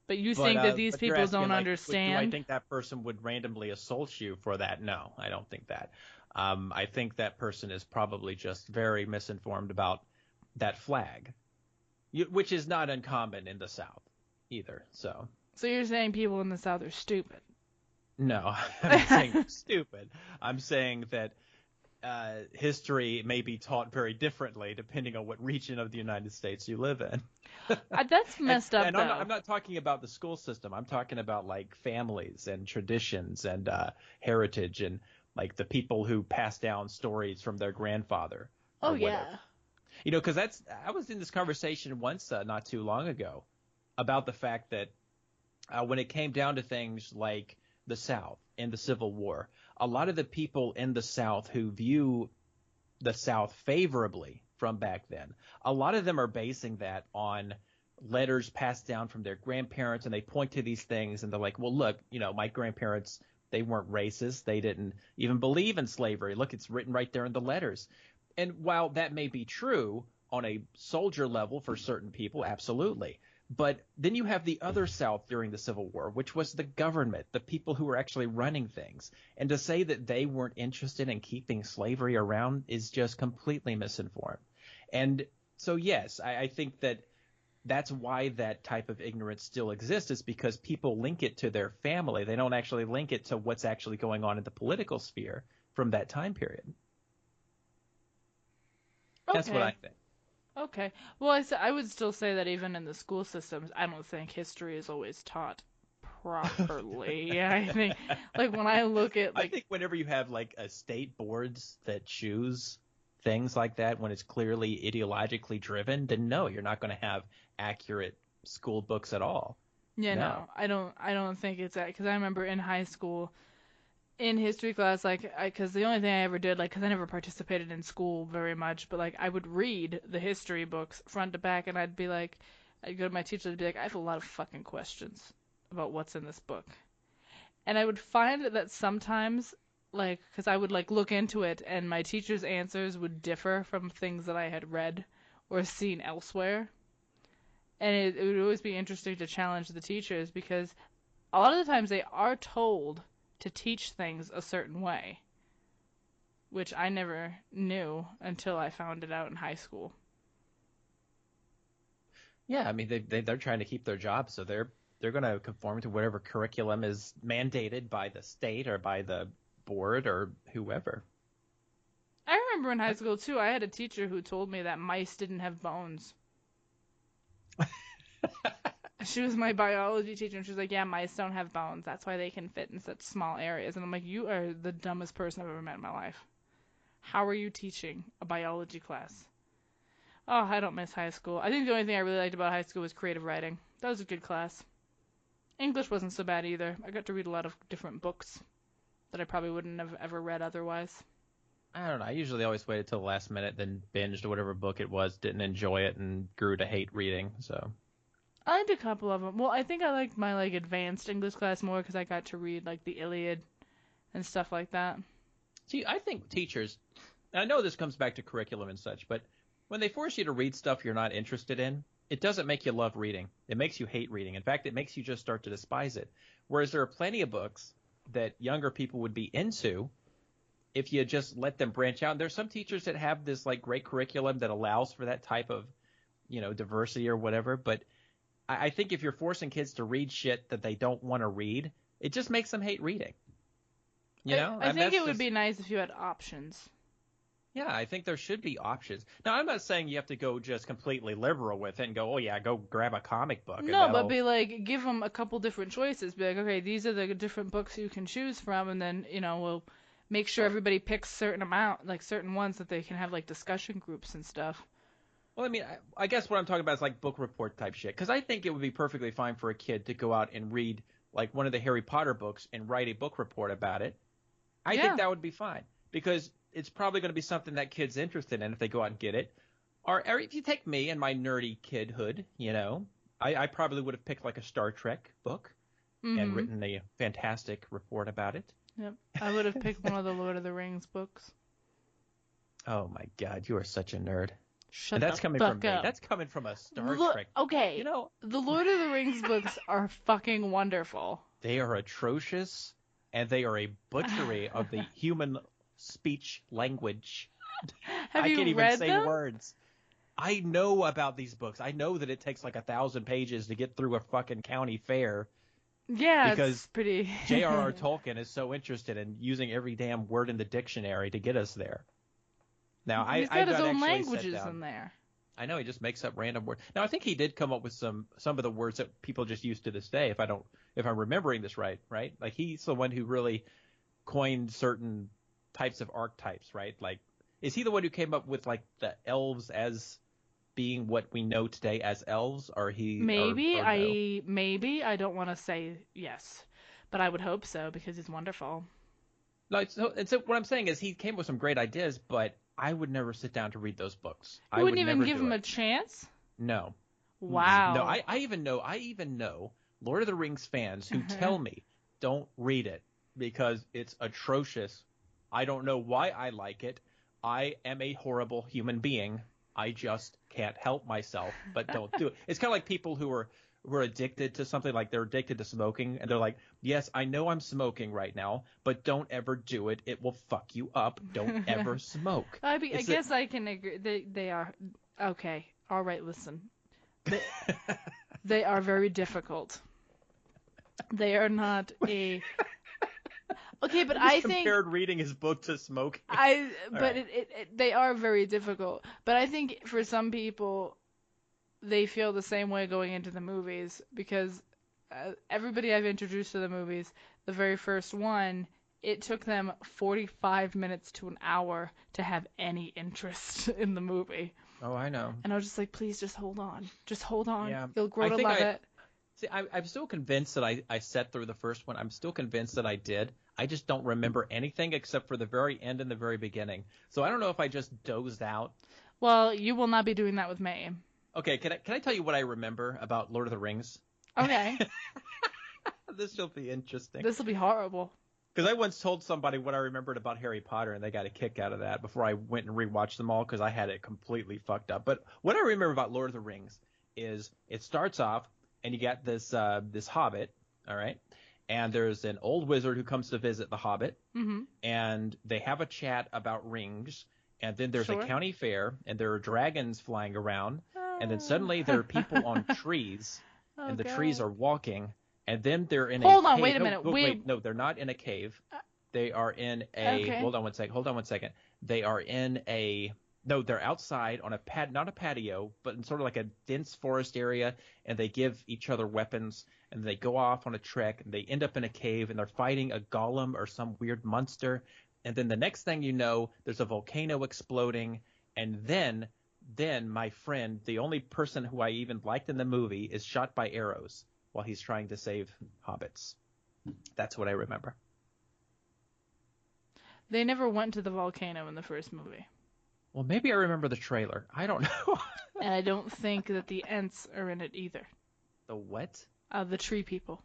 But you think that these but you're people asking, don't like, do I understand? think that person would randomly assault you for that? No, I don't think that. I think that person is probably just very misinformed about that flag, which is not uncommon in the South either. So So you're saying people in the South are stupid? no, I'm not saying they're stupid. I'm saying that history may be taught very differently depending on what region of the United States you live in. That's messed up, And though. I'm not talking about the school system. I'm talking about like families and traditions and heritage and like the people who pass down stories from their grandfather or Oh, whatever. yeah. You know, because I was in this conversation once not too long ago about the fact that when it came down to things like the South and the Civil War, a lot of the people in the South who view the South favorably from back then, a lot of them are basing that on letters passed down from their grandparents, and they point to these things and they're like, well, look, you know, my grandparents, they weren't racist. They didn't even believe in slavery. Look, it's written right there in the letters. And while that may be true on a soldier level for certain people, absolutely. But then you have the other South during the Civil War, which was the government, the people who were actually running things. And to say that they weren't interested in keeping slavery around is just completely misinformed. And so, yes, I think that that's why that type of ignorance still exists, is because people link it to their family. They don't actually link it to what's actually going on in the political sphere from that time period. That's what I Okay. think. Okay. Well, I would still say that even in the school systems, I don't think history is always taught properly. I think, like, when I look at, I like, think whenever you have like a state boards that choose things like that, when it's clearly ideologically driven, then no, you're not going to have accurate school books at all. yeah, No. no, I don't think it's that, because I remember in high school, in history class, like, because the only thing I ever did, like, because I never participated in school very much, but, like, I would read the history books front to back, and I'd be like, I'd go to my teacher and be like, I have a lot of fucking questions about what's in this book. And I would find that sometimes, like, because I would, like, look into it, and my teacher's answers would differ from things that I had read or seen elsewhere. And it would always be interesting to challenge the teachers, because a lot of the times they are told to teach things a certain way, which I never knew until I found it out in high school. Yeah, I mean they're trying to keep their job, so they're going to conform to whatever curriculum is mandated by the state or by the board or whoever. I remember in high school too, I had a teacher who told me that mice didn't have bones. She was my biology teacher, and she was like, yeah, mice don't have bones. That's why they can fit in such small areas. And I'm like, you are the dumbest person I've ever met in my life. How are you teaching a biology class? Oh, I don't miss high school. I think the only thing I really liked about high school was creative writing. That was a good class. English wasn't so bad either. I got to read a lot of different books that I probably wouldn't have ever read otherwise. I don't know. I usually always waited till the last minute, then binged whatever book it was, didn't enjoy it, and grew to hate reading. So I liked a couple of them. Well, I think I liked my like advanced English class more because I got to read like the Iliad and stuff like that. see, I think teachers, and I know this comes back to curriculum and such, but when they force you to read stuff you're not interested in, it doesn't make you love reading. It makes you hate reading. In fact, it makes you just start to despise it. Whereas there are plenty of books that younger people would be into if you just let them branch out. And there's some teachers that have this like great curriculum that allows for that type of, you know, diversity or whatever. But I think if you're forcing kids to read shit that they don't want to read, it just makes them hate reading. You know, I think that's it would just, be nice if you had options. yeah, I think there should be options. Now, I'm not saying you have to go just completely liberal with it and go, oh yeah, go grab a comic book and No, but that'll. be like, give them a couple different choices. Be like, okay, these are the different books you can choose from, and then, we'll make sure everybody picks certain amount, like certain ones that they can have like discussion groups and stuff. Well, I mean, I guess what I'm talking about is like book report type shit. Because I think it would be perfectly fine for a kid to go out and read like one of the Harry Potter books and write a book report about it. I Yeah. think that would be fine because it's probably going to be something that kid's interested in if they go out and get it. Or if you take me and my nerdy kidhood, I probably would have picked like a Star Trek book and Mm-hmm. written a fantastic report about it. Yep. I would have picked one of the Lord of the Rings books. Oh my God, you are such a nerd. Shut And that's the coming fuck from me. up. That's coming from a Star Look, Trek. okay, You know, the Lord of the Rings books are fucking wonderful. they are atrocious, and they are a butchery of the human speech language. Have I you can't even read say them? words. I know about these books. I know that it takes like 1,000 pages to get through a fucking county fair Yeah, because it's pretty. JRR Tolkien is so interested in using every damn word in the dictionary to get us there. Now, He's I've got his not own actually languages sat down. in there. I know he just makes up random words. Now, I think he did come up with some of the words that people just use to this day. If I'm remembering this right? Like he's the one who really coined certain types of archetypes, right? Like, is he the one who came up with like the elves as being what we know today as elves, or Maybe or no? I don't want to say yes, but I would hope so because he's wonderful. No, so what I'm saying is he came with some great ideas, but I would never sit down to read those books. You I wouldn't would even never give do him it. a chance? No. Mm-mm. No, Wow. I even know Lord of the Rings fans who tell me don't read it because it's atrocious. I don't know why I like it. I am a horrible human being. I just can't help myself, but don't do it. It's kind of like people who are addicted to something, like they're addicted to smoking, and they're like, yes, I know I'm smoking right now, but don't ever do it. It will fuck you up. Don't ever smoke. I guess I can agree. They are okay. All right, listen. They are very difficult. They are not a okay, but I think compared reading his book to smoking. They are very difficult. But I think for some people, they feel the same way going into the movies because everybody I've introduced to the movies, the very first one, it took them 45 minutes to an hour to have any interest in the movie. Oh, I know. And I was just like, please, just hold on. Just hold on. Yeah. You'll grow to love it. See, I'm still convinced that I sat through the first one. I'm still convinced that I did. I just don't remember anything except for the very end and the very beginning. So I don't know if I just dozed out. Well, you will not be doing that with me. Okay, can I tell you what I remember about Lord of the Rings? Okay. This will be interesting. This will be horrible. Because I once told somebody what I remembered about Harry Potter, and they got a kick out of that before I went and rewatched them all because I had it completely fucked up. But what I remember about Lord of the Rings is it starts off, and you got this hobbit, all right? And there's an old wizard who comes to visit the hobbit, and they have a chat about rings, and then there's a county fair, and there are dragons flying around, and then suddenly there are people on trees, and the trees are walking, and then they're in a cave. Hold on, wait a minute. Wait, no, they're not in a cave. They are in a okay. Hold on one second. They are in a No, they're outside on not a patio, but in sort of like a dense forest area, and they give each other weapons, and they go off on a trek, and they end up in a cave, and they're fighting a golem or some weird monster, and then the next thing you know, there's a volcano exploding, and then my friend, the only person who I even liked in the movie, is shot by arrows while he's trying to save hobbits. That's what I remember. They never went to the volcano in the first movie. Well, maybe I remember the trailer. I don't know. And I don't think that the Ents are in it either. The what? The tree people.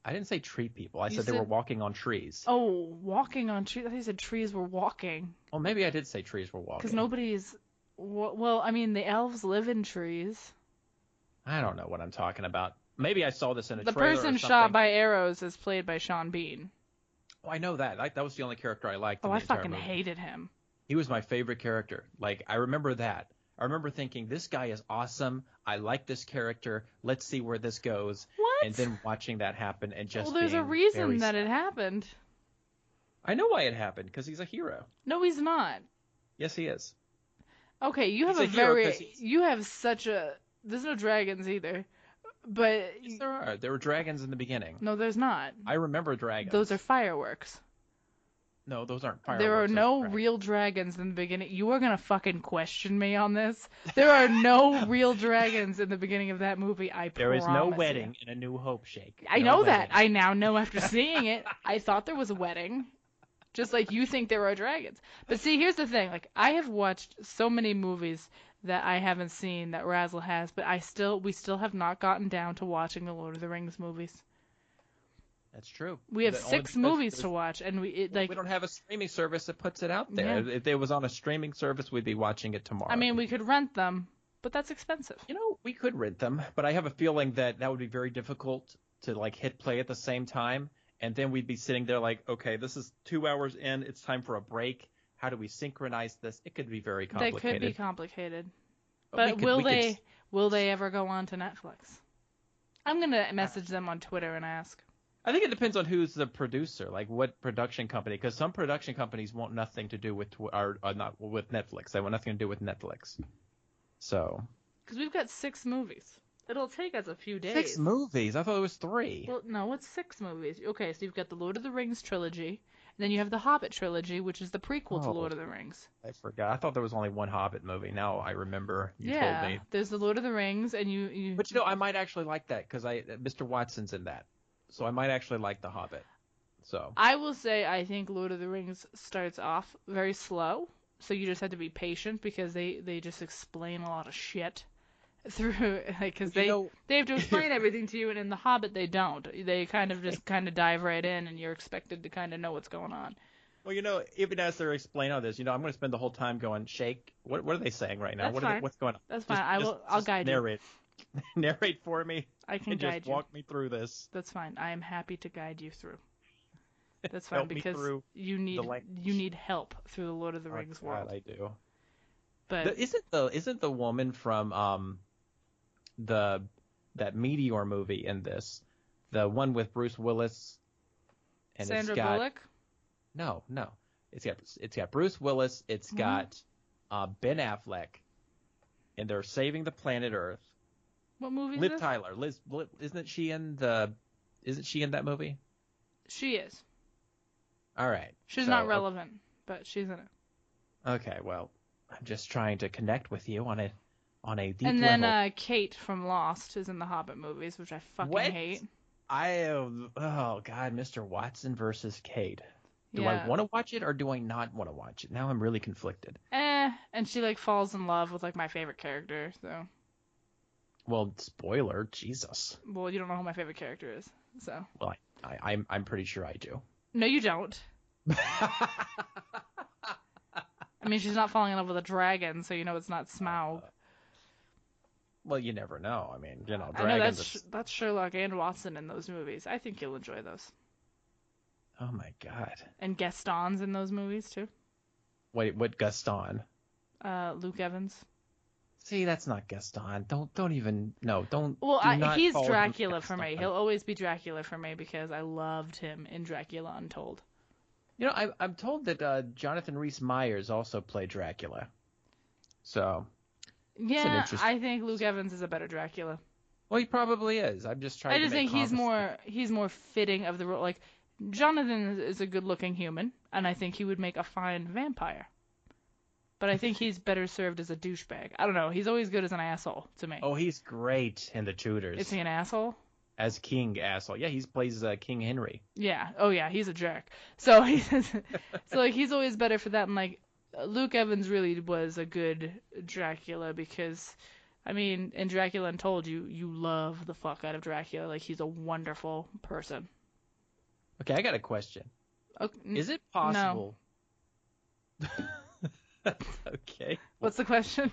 I didn't say tree people. I said they were walking on trees. Oh, walking on trees. I thought you said trees were walking. Well, maybe I did say trees were walking. Because nobody's... Well, I mean, the elves live in trees. I don't know what I'm talking about. Maybe I saw this in a trailer The or person something. shot by arrows is played by Sean Bean. Oh, I know that. That was the only character I liked. Oh, I fucking movie. hated him. He was my favorite character. Like, I remember that. I remember thinking, this guy is awesome. I like this character. Let's see where this goes. What? And then watching that happen and just there's a reason that it happened. I know why it happened, because he's a hero. No, he's not. Yes, he is. Okay, you have such a... There's no dragons either. But... Yes, there are. There were dragons in the beginning. No, there's not. I remember dragons. Those are fireworks. No, those aren't fireworks. There are no real dragons in the beginning. You are gonna fucking question me on this? There are no real dragons in the beginning of that movie, I promise. There is no wedding in A New Hope, Shake. I know that. I now know after seeing it. I thought there was a wedding. Just like you think there are dragons. But see, here's the thing. Like, I have watched so many movies that I haven't seen that Razzle has, but we still have not gotten down to watching the Lord of the Rings movies. That's true. We have But only 6 because movies to watch, and we don't have a streaming service that puts it out there. Yeah. If it was on a streaming service, we'd be watching it tomorrow. I mean, we could rent them, but that's expensive. We could rent them, but I have a feeling that would be very difficult to like hit play at the same time, and then we'd be sitting there like, okay, this is 2 hours in, it's time for a break. How do we synchronize this? It could be very complicated. That could be complicated. But will they ever go on to Netflix? I'm gonna message them on Twitter and ask. I think it depends on who's the producer, like what production company, because some production companies want nothing to do with not with Netflix. They want nothing to do with Netflix. So. Because we've got 6 movies. It'll take us a few days. 6 movies? I thought it was 3. Well, no, it's 6 movies. Okay, so you've got the Lord of the Rings trilogy, and then you have the Hobbit trilogy, which is the prequel to Lord of the Rings. I forgot. I thought there was only one Hobbit movie. Now I remember. You told me. Yeah, there's the Lord of the Rings, and you. But I might actually like that because Mr. Watson's in that, so I might actually like the Hobbit. So. I will say I think Lord of the Rings starts off very slow, so you just have to be patient because they just explain a lot of shit. Through because they have to explain everything to you, and in The Hobbit they don't. They kind of just dive right in, and you're expected to kind of know what's going on. Well, even as they're explaining all this, I'm going to spend the whole time going, Shake. What are they saying right now? That's fine. What's going on? That's fine. I'll guide you. Narrate for me. I can and guide just walk me through this. That's fine. I am happy to guide you through. That's fine Help because me through you need help through the Lord of the Rings world. I do. But isn't the woman from that Meteor movie in this, the one with Bruce Willis and Sandra Bullock? No. It's got Bruce Willis, it's got Ben Affleck, and they're saving the planet Earth. What movie is Liv this? Tyler. Isn't she in that movie? She is. All right. She's not relevant, but she's in it. Okay, well, I'm just trying to connect with you on a deep level. And then Kate from Lost is in the Hobbit movies, which I fucking hate. Oh God, Mr. Watson versus Kate. Do I want to watch it or do I not want to watch it? Now I'm really conflicted. And she falls in love with my favorite character, so. Well, spoiler, Jesus. Well, you don't know who my favorite character is, so. Well, I'm pretty sure I do. No, you don't. I mean, she's not falling in love with a dragon, so it's not Smaug. Well, you never know. I mean, dragons. I know that's Sherlock and Watson in those movies. I think you'll enjoy those. Oh my God. And Gaston's in those movies too. Wait, what Gaston? Luke Evans. See, that's not Gaston. Don't even. Well, he's Dracula for me. He'll always be Dracula for me because I loved him in Dracula Untold. I'm told that Jonathan Rhys-Meyers also played Dracula. So. Yeah, I think Luke Evans is a better Dracula. Well, he probably is. I'm just trying. I just think he's more fitting of the role. Like Jonathan is a good-looking human, and I think he would make a fine vampire. But I think he's better served as a douchebag. I don't know. He's always good as an asshole to me. Oh, he's great in The Tudors. Is he an asshole? As King asshole. Yeah, he plays King Henry. Yeah. Oh yeah, he's a jerk. So he's always better for that. And Luke Evans really was a good Dracula because, I mean, in Dracula Untold, you love the fuck out of Dracula. He's a wonderful person. Okay, I got a question. Is it possible? No. Okay. What's the question?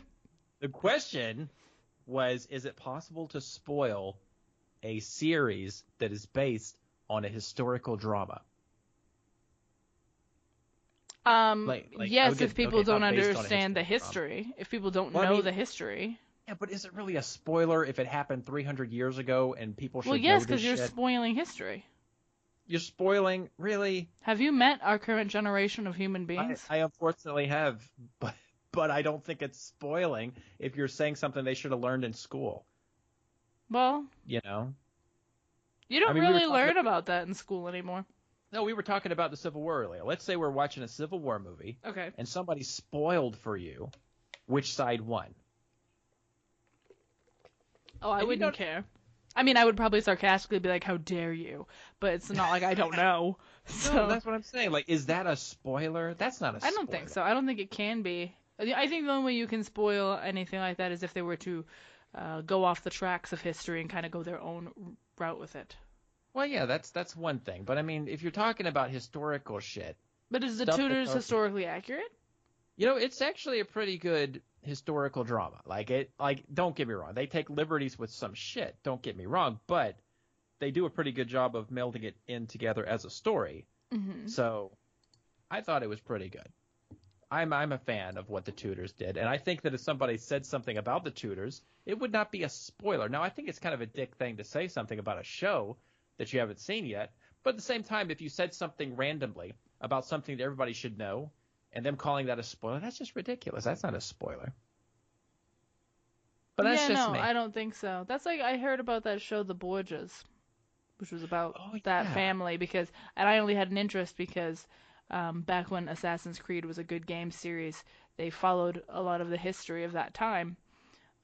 The question was, is it possible to spoil a series that is based on a historical drama? Yes, if people don't understand the history. If people don't know the history. Yeah, but is it really a spoiler if it happened 300 years ago and people should know this shit? Well, yes, because you're spoiling history. You're spoiling? Really? Have you met our current generation of human beings? I unfortunately have, but I don't think it's spoiling if you're saying something they should have learned in school. Well. You don't really learn about that in school anymore. No, we were talking about the Civil War earlier. Let's say we're watching a Civil War movie. Okay. And somebody spoiled for you. Which side won? Oh, I wouldn't care. I mean, I would probably sarcastically be like, how dare you? But it's not like I don't know. So. No, that's what I'm saying. Is that a spoiler? That's not a spoiler. I don't think so. I don't think it can be. I think the only way you can spoil anything like that is if they were to go off the tracks of history and kind of go their own route with it. Well, yeah, that's one thing. But I mean, if you're talking about historical shit, But is the stuff that's Tudors historically accurate? it's actually a pretty good historical drama. Don't get me wrong, they take liberties with some shit. Don't get me wrong, but they do a pretty good job of melding it in together as a story. Mm-hmm. So I thought it was pretty good. I'm a fan of what the Tudors did, and I think that if somebody said something about the Tudors, it would not be a spoiler. Now, I think it's kind of a dick thing to say something about a show that you haven't seen yet, but at the same time, if you said something randomly about something that everybody should know, and them calling that a spoiler, that's just ridiculous. That's not a spoiler. But that's just me. I don't think so. That's like I heard about that show, The Borgias, which was about Oh, that yeah. family and I only had an interest because back when Assassin's Creed was a good game series, they followed a lot of the history of that time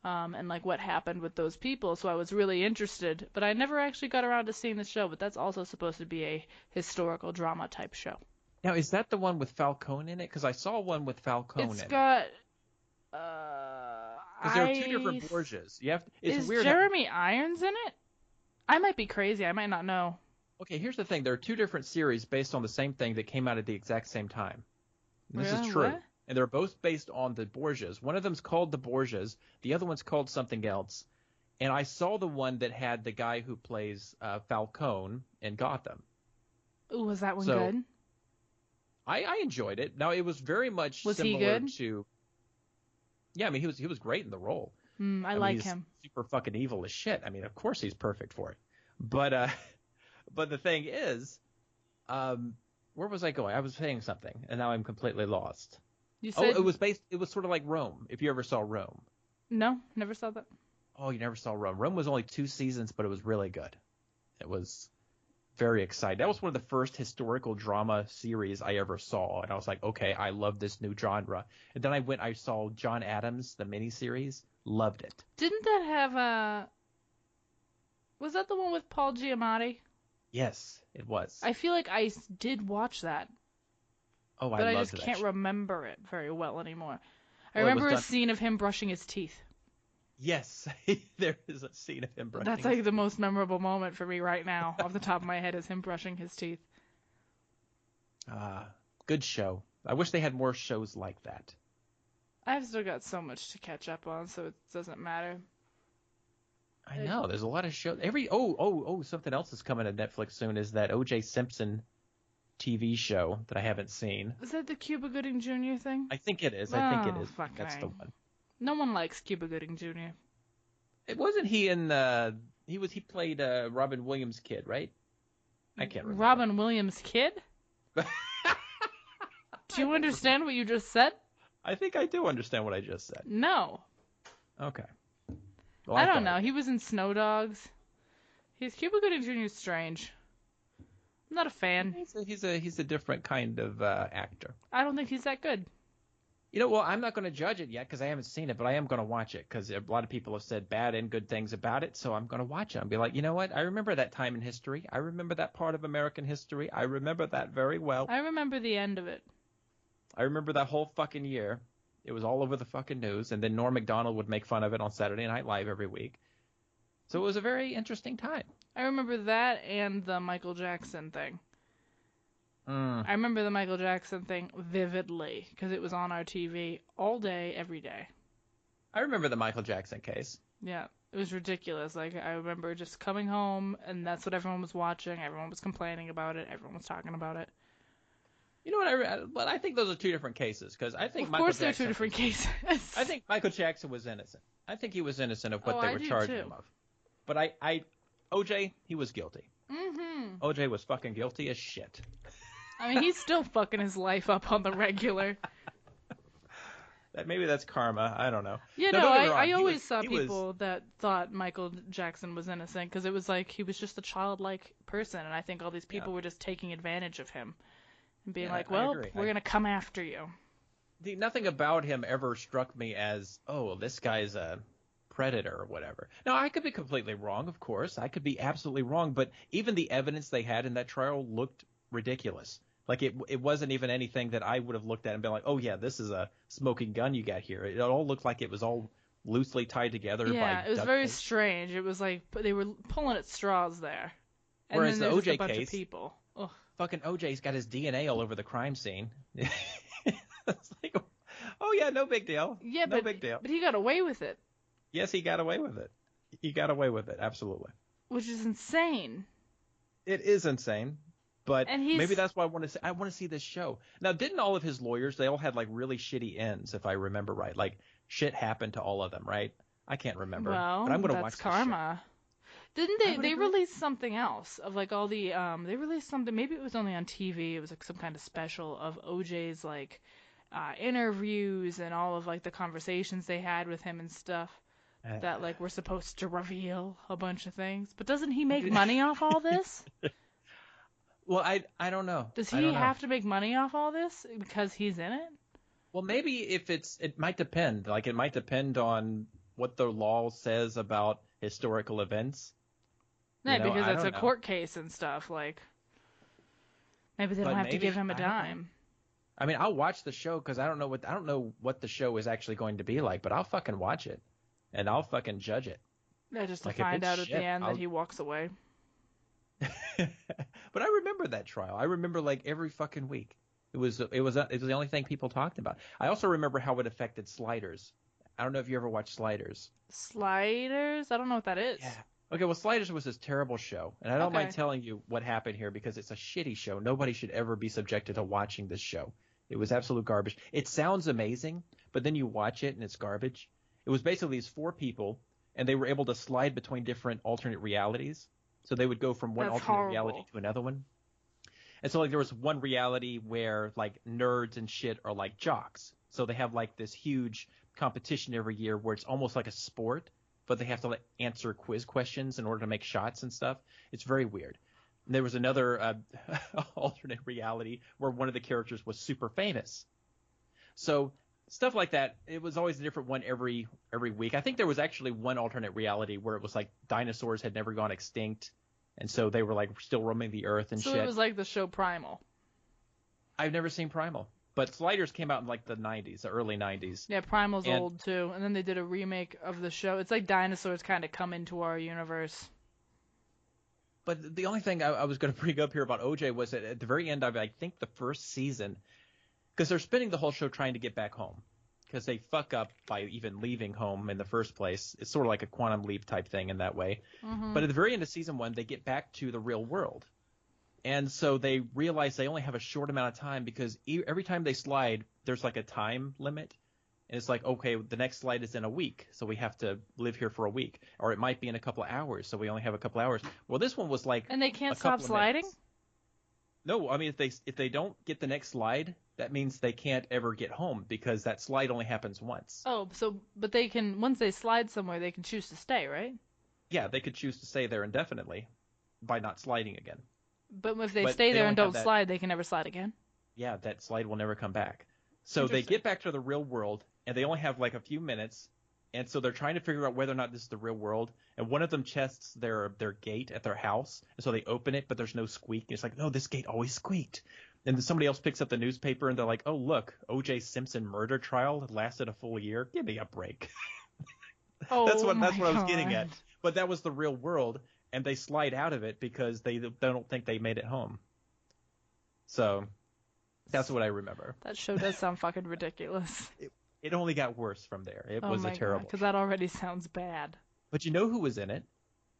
and like what happened with those people. So I was really interested, but I never actually got around to seeing the show. But that's also supposed to be a historical drama type show. Now, is that the one with Falcone in it? Because I saw one with Falcone in it. It's got. Because there are two different Borgias. It's weird. Is Jeremy Irons in it? I might be crazy. I might not know. Okay, here's the thing. There are two different series based on the same thing that came out at the exact same time. And this is true. What? And they're both based on the Borgias. One of them's called the Borgias. The other one's called something else. And I saw the one that had the guy who plays Falcone in Gotham. Ooh, was that one So, good? I enjoyed it. Now, it was very much Was he similar good? to... Yeah, I mean, he was great in the role. I like him. Super fucking evil as shit. I mean, of course he's perfect for it. But the thing is, where was I going? I was saying something, and now I'm completely lost. You said It was sort of like Rome, if you ever saw Rome. No, never saw that. Oh, you never saw Rome. Rome was only 2 seasons, but it was really good. It was very exciting. That was one of the first historical drama series I ever saw, and I was like, okay, I love this new genre. And then I saw John Adams, the miniseries, loved it. Didn't that have was that the one with Paul Giamatti? Yes, it was. I feel like I did watch that, Oh, but I loved just that can't show. remember it very well anymore. I Well, it was remember a done- scene of him brushing his teeth. Yes, there is a scene of him brushing. That's like the most memorable moment for me right now, off the top of my head, is him brushing his teeth. Good show. I wish they had more shows like that. I've still got so much to catch up on, so it doesn't matter. I know. There's a lot of shows. Something else is coming to Netflix soon. Is that O.J. Simpson TV show that I haven't seen? Is that the Cuba Gooding Jr. thing? I think it is. Fuck That's the one. No one likes Cuba Gooding Jr. It wasn't he in he played Robin Williams' kid, right? I can't remember. Robin Williams' kid? Do you understand what you just said? I think I do understand what I just said. No. Okay. Well, I don't know. He was in Snow Dogs. Cuba Gooding Jr. is strange. I'm not a fan. He's a different kind of actor. I don't think he's that good. Well, I'm not going to judge it yet because I haven't seen it, but I am going to watch it because a lot of people have said bad and good things about it, so I'm going to watch it and be like, you know what? I remember that time in history. I remember that part of American history. I remember that very well. I remember the end of it. I remember that whole fucking year. It was all over the fucking news, and then Norm Macdonald would make fun of it on Saturday Night Live every week. So it was a very interesting time. I remember that and the Michael Jackson thing. I remember the Michael Jackson thing vividly because it was on our TV all day, every day. I remember the Michael Jackson case. Yeah, it was ridiculous. Like, I remember just coming home, and that's what everyone was watching. Everyone was complaining about it. Everyone was talking about it. You know what? But I think those are two different cases because I think Of Michael course, Jackson. they're two different cases. I think Michael Jackson was innocent. I think he was innocent of what they I were do charging too. him of. But OJ, he was guilty. Mm-hmm. OJ was fucking guilty as shit. I mean, he's still fucking his life up on the regular. Maybe that's karma. I don't know. You No, know, don't get me wrong. I always saw people that thought Michael Jackson was innocent because it was like he was just a childlike person, and I think all these people were just taking advantage of him and being like, well, we're going to come after you. Nothing about him ever struck me as, oh, this guy's a predator or whatever. Now, I could be completely wrong, of course. I could be absolutely wrong, but even the evidence they had in that trial looked ridiculous. Like, it wasn't even anything that I would have looked at and been like, oh, yeah, this is a smoking gun you got here. It all looked like it was all loosely tied together by Yeah, it was duct very tape. strange. It was like they were pulling at straws there. And Whereas then the there's just a OJ bunch of case, people. Ugh. fucking OJ's got his DNA all over the crime scene. It's like, oh yeah, no big deal. Yeah, No big deal. but he got away with it, Yes, he got away with it. He got away with it, absolutely. which is insane. It is insane, but And he's maybe that's why I want to see this show. Now, didn't all of his lawyers, they all had like really shitty ends, if I remember right? Like shit happened to all of them, right? I can't remember, well, but I'm going to that's watch this karma. Didn't I they? would They agree. released something else of like all the They released something. Maybe it was only on TV. It was like some kind of special of OJ's like interviews and all of like the conversations they had with him and stuff show. that like were supposed to reveal a bunch of things. But doesn't he make money off all this? Well, I don't know. Does I he don't know. have to make money off all this because he's in it? Well, maybe if it might depend. Like it might depend on what the law says about historical events. Yeah, You know, because I it's don't a know. court case and stuff. Like maybe they don't But have to maybe, give him a I don't know. dime. I mean, I'll watch the show because I don't know what the show is actually going to be like, but I'll fucking watch it, and I'll fucking judge it. Yeah, just to Like if find it's out at shit, the end I'll. that he walks away. But I remember that trial. I remember like every fucking week. It was the only thing people talked about. I also remember how it affected Sliders. I don't know if you ever watched Sliders. Sliders? I don't know what that is. Yeah. Okay, well, Sliders was this terrible show, and I don't mind Okay. telling you what happened here because it's a shitty show. Nobody should ever be subjected to watching this show. It was absolute garbage. It sounds amazing, but then you watch it and it's garbage. It was basically these four people, and they were able to slide between different alternate realities. So they would go from one That's alternate reality horrible. to another one. And so like there was one reality where like nerds and shit are like jocks. So they have like this huge competition every year where it's almost like a sport, but they have to like answer quiz questions in order to make shots and stuff. It's very weird. And there was another alternate reality where one of the characters was super famous. So stuff like that. It was always a different one every week. I think there was actually one alternate reality where it was like dinosaurs had never gone extinct, and so they were like still roaming the earth and So shit. it was like the show Primal. I've never seen Primal, but Sliders came out in like the 90s, the early 90s. Yeah, Primal's And- old too. And then they did a remake of the show. It's like dinosaurs kind of come into our universe. But the only thing I was going to bring up here about OJ was that at the very end of, I think, the first season, because they're spending the whole show trying to get back home, because they fuck up by even leaving home in the first place. It's sort of like a quantum leap type thing in that way. Mm-hmm. But at the very end of season 1, they get back to the real world. And so they realize they only have a short amount of time because every time they slide, there's like a time limit. And it's like, okay, the next slide is in a week, so we have to live here for a week. Or it might be in a couple of hours, so we only have a couple of hours. Well, this one was like And they can't a stop couple of sliding? minutes. No, I mean, if they don't get the next slide, that means they can't ever get home because that slide only happens once. Oh, but they can, once they slide somewhere, they can choose to stay, right? Yeah, they could choose to stay there indefinitely by not sliding again. But if they But stay they there only and have don't that- slide, they can never slide again. Yeah, that slide will never come back. So they Interesting. get back to the real world, and they only have like a few minutes, and so they're trying to figure out whether or not this is the real world. And one of them chests their gate at their house, and so they open it, but there's no squeak. It's like, no, this gate always squeaked. And then somebody else picks up the newspaper, and they're like, oh, look, O.J. Simpson murder trial lasted a full year. Give me a break. Oh, That's what my I was getting at. God. But that was the real world, and they slide out of it because they don't think they made it home. So that's what I remember. That show does sound fucking ridiculous. It only got worse from there. It Oh was my a terrible. Because that already sounds bad. But you know who was in it?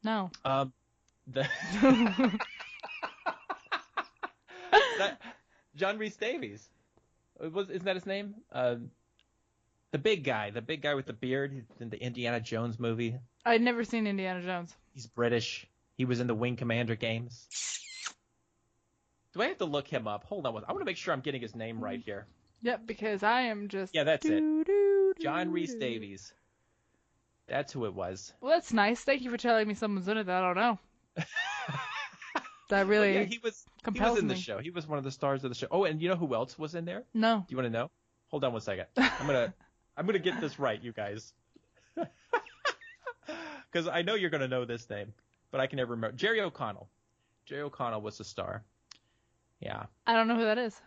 No. The John Rhys Davies. Isn't that his name? The big guy with the beard. He's in the Indiana Jones movie. I'd never seen Indiana Jones. He's British. He was in the Wing Commander games. Do I have to look him up? Hold on. I want to make sure I'm getting his name right here. Yep, because I am just. Yeah, that's it. Doo-doo-doo-doo. John Rhys Davies. That's who it was. Well, that's nice. Thank you for telling me someone's in it that I don't know. That really Yeah, he was compels in the me. show. He was one of the stars of the show. Oh, and you know who else was in there? No. Do you want to know? Hold on one second. I'm gonna get this right, you guys. Because I know you're gonna know this name, but I can never remember. Jerry O'Connell. Jerry O'Connell was the star. Yeah. I don't know who that is.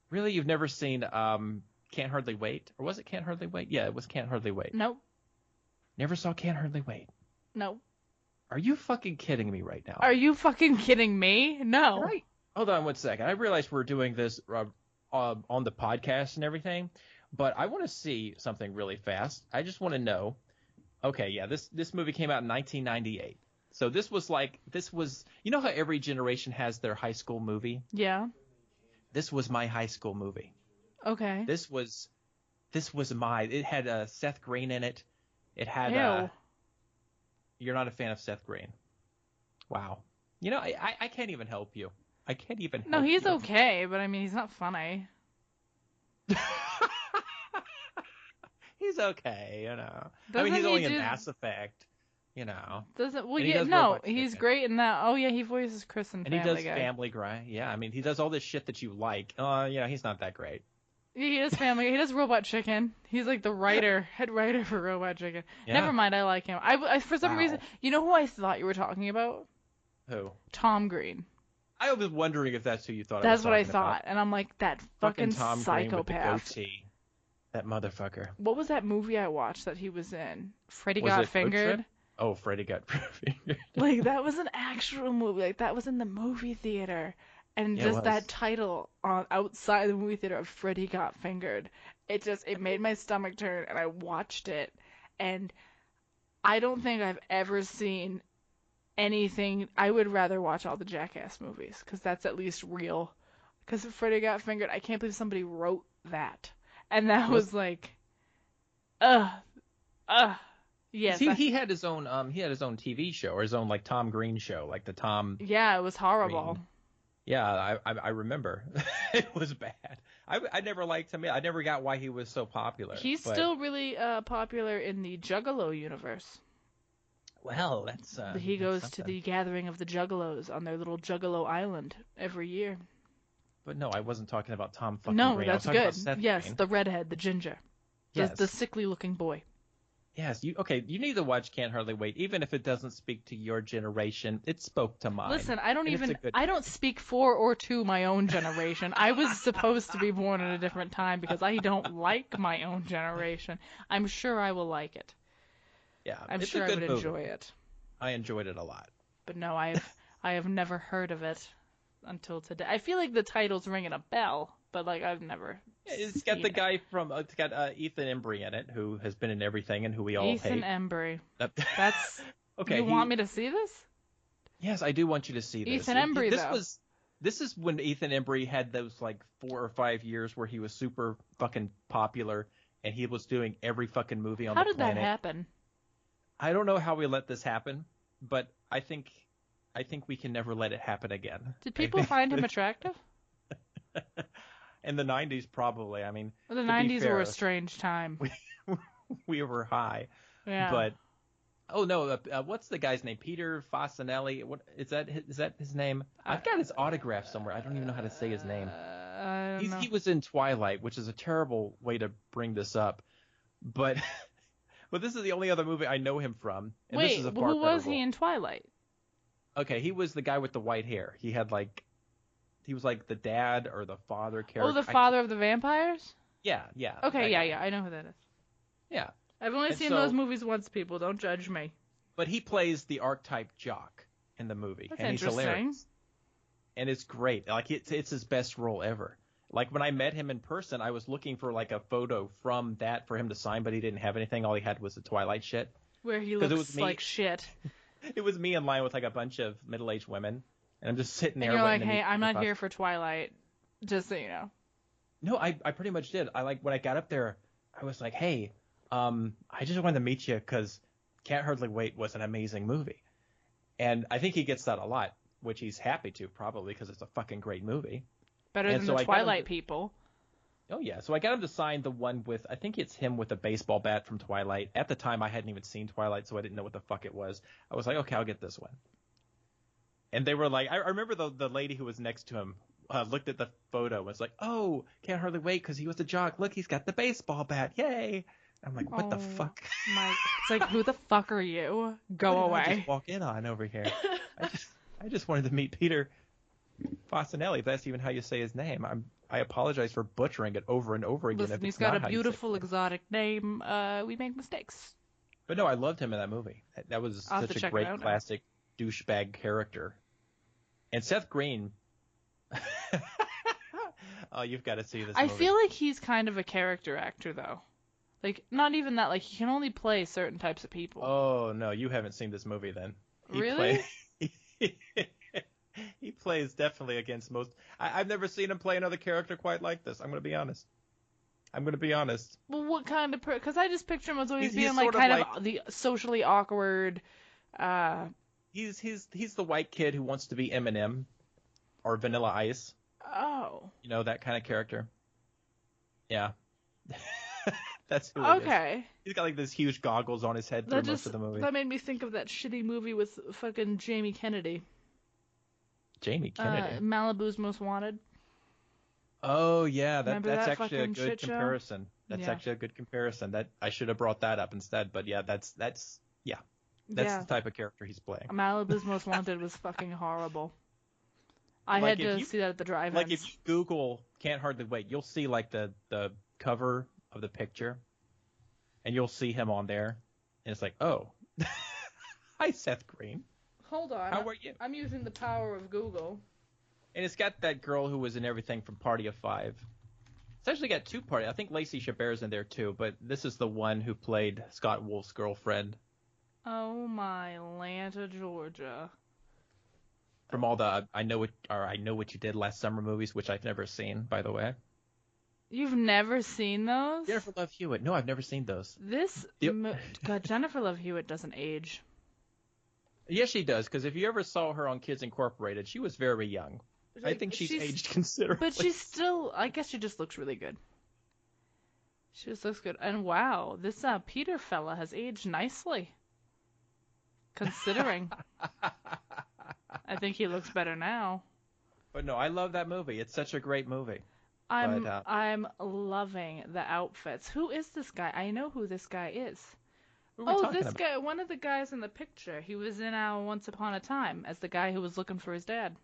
Really, you've never seen Can't Hardly Wait, or was it Can't Hardly Wait? Yeah, it was Can't Hardly Wait. Nope. Never saw Can't Hardly Wait. Nope. Are you fucking kidding me right now? Are you fucking kidding me? No. Right. Hold on one second. I realize we're doing this on the podcast and everything, but I want to see something really fast. I just want to know. Okay, yeah, this movie came out in 1998. So this was you know how every generation has their high school movie? Yeah. This was my high school movie. Okay. This was it had Seth Green in it. It had Ew. You're not a fan of Seth Green. Wow. You know, I can't even help you. I can't even help No, he's you. okay, but I mean, he's not funny. He's okay, you know. Doesn't he's he only in do- Mass Effect, you know. Doesn't well, And he yeah, does no, Robot he's Chicken. great in that. Oh yeah, he voices Chris in And he Family does Guy. Family Guy. Yeah, he does all this shit that you like. You know, he's not that great. He does Family. He does Robot Chicken. He's like the head writer for Robot Chicken. Yeah. Never mind, I like him. I for some Wow. reason, you know who I thought you were talking about? Who? Tom Green. I was wondering if that's who you thought. That's what I was talking thought, and I'm like, that fucking Tom psychopath. Green with the goatee. That motherfucker. What was that movie I watched that he was in? Freddy Was Got it Road Fingered. Trip? Oh, Freddy got fingered. Like that was an actual movie. Like that was in the movie theater, and Yeah, it just was. that title on outside the movie theater of Freddy Got Fingered. It made my stomach turn, and I watched it, and I don't think I've ever seen anything. I would rather watch all the Jackass movies because that's at least real. Because Freddy Got Fingered, I can't believe somebody wrote that, and that was like, yes. He had his own TV show or his own like Tom Green show, like the Tom. Yeah, it was horrible. Green. Yeah, I remember. It was bad. I never liked him. I never got why he was so popular. He's still really popular in the Juggalo universe. Well, that's He goes that's to something. the gathering of the Juggalos on their little Juggalo Island every year. But no, I wasn't talking about Tom fucking No, Green. I was that's talking good. about Seth Yes, Green. the redhead, the ginger. Yes. The sickly looking boy. Yes, you need to watch Can't Hardly Wait, even if it doesn't speak to your generation. It spoke to mine. Listen, And I don't speak for or to my own generation. I was supposed to be born at a different time because I don't like my own generation. I'm sure I will like it. Yeah, I'm it's sure a I good would movie. enjoy it. I enjoyed it a lot. But no, I have never heard of it until today. I feel like the title's ringing a bell, but like I've never. It's got the guy from it's got Ethan Embry in it, who has been in everything and who we all Ethan hate. Embry. That's Okay. You want me to see this? Yes, I do want you to see this. Ethan Embry, though. This is when Ethan Embry had those like 4 or 5 years where he was super fucking popular and he was doing every fucking movie on How the did planet. that happen? I don't know how we let this happen, but I think we can never let it happen again. Did people find him attractive? In the 90s, probably. I mean, Well, the to be 90s fair, were a strange time. we were high. Yeah. But oh no, what's the guy's name? Peter Fasinelli. What is that? Is that his name? I've got his autograph somewhere. I don't even know how to say his name. I don't know. He was in Twilight, which is a terrible way to bring this up, but this is the only other movie I know him from. And this Wait, is a far who was better he role. in Twilight? Okay, he was the guy with the white hair. He was like the dad or the father character. Oh, the father of the vampires? Yeah. Okay, that yeah, guy. I know who that is. Yeah. I've only And seen so- those movies once, people. Don't judge me. But he plays the archetype jock in the movie, That's and he's interesting. hilarious. And it's great. Like it's his best role ever. Like when I met him in person, I was looking for like a photo from that for him to sign, but he didn't have anything. All he had was the Twilight shit. Where he 'Cause it looks was me. like shit. It was me in line with like a bunch of middle-aged women, and I'm just sitting there. And you're like, waiting to hey, meet I'm Peter not here for Twilight. Just so you know. No, I pretty much did. When I got up there, I was like, hey, I just wanted to meet you because Can't Hardly Wait was an amazing movie. And I think he gets that a lot, which he's happy to probably because it's a fucking great movie. Better And than so the I got him Twilight to- people. Oh, yeah. So I got him to sign the one with, I think it's him with a baseball bat from Twilight. At the time, I hadn't even seen Twilight, so I didn't know what the fuck it was. I was like, okay, I'll get this one. And they were like, I remember the lady who was next to him looked at the photo and was like, oh, Can't Hardly Wait because he was a jock. Look, he's got the baseball bat. Yay. I'm like, what the Oh, fuck? It's like, who the fuck are you? Go What did I away. just walk in on over here. I just wanted to meet Peter Fasinelli, if that's even how you say his name. I apologize for butchering it over and over again. Listen, if he's it's got not a how you say beautiful it. exotic name. We make mistakes. But no, I loved him in that movie. That was I'll have such to a check it great out now. classic douchebag character. And Seth Green. Oh, you've got to see this I movie. feel like he's kind of a character actor, though. Like, not even that. Like, he can only play certain types of people. Oh no, you haven't seen this movie then. Really? He plays definitely against most. I've never seen him play another character quite like this. I'm going to be honest. Well, what kind of? Because I just picture him as always He's being like sort of kind like- of the socially awkward. He's the white kid who wants to be Eminem or Vanilla Ice. Oh. You know, that kind of character. Yeah. That's who he is. Okay. He's got like this huge goggles on his head through most of the movie. That made me think of that shitty movie with fucking Jamie Kennedy. Jamie Kennedy. Malibu's Most Wanted. Oh yeah, Remember that's that actually a fucking good shit show? comparison. That's Yeah. actually a good comparison. That I should have brought that up instead. But yeah, that's Yeah. the type of character he's playing. Malibu's Most Wanted was fucking horrible. I Like, had if to you- see that at the drive-ins. Like if you Google "Can't Hardly Wait," you'll see like the cover of the picture, and you'll see him on there, and it's like, oh, hi Seth Green, Hold on. how are you? I'm using the power of Google. And it's got that girl who was in everything from Party of Five. It's actually got two parties. I think Lacey Chabert's in there too, but this is the one who played Scott Wolf's girlfriend Oh my Atlanta, Georgia. from all the I Know What You Did Last Summer movies, which I've never seen, by the way. You've never seen those? Jennifer Love Hewitt. No, I've never seen those. Yep. God, Jennifer Love Hewitt doesn't age. Yes, she does, because if you ever saw her on Kids Incorporated, she was very young. I think she's aged considerably. But she's still, I guess she just looks really good. She just looks good. And wow, this Peter fella has aged nicely. Considering. I think he looks better now. But no, I love that movie. It's such a great movie. I'm loving the outfits. Who is this guy? I know who this guy is. Who are we talking this about? guy, one of the guys in the picture. He was in Once Upon a Time as the guy who was looking for his dad.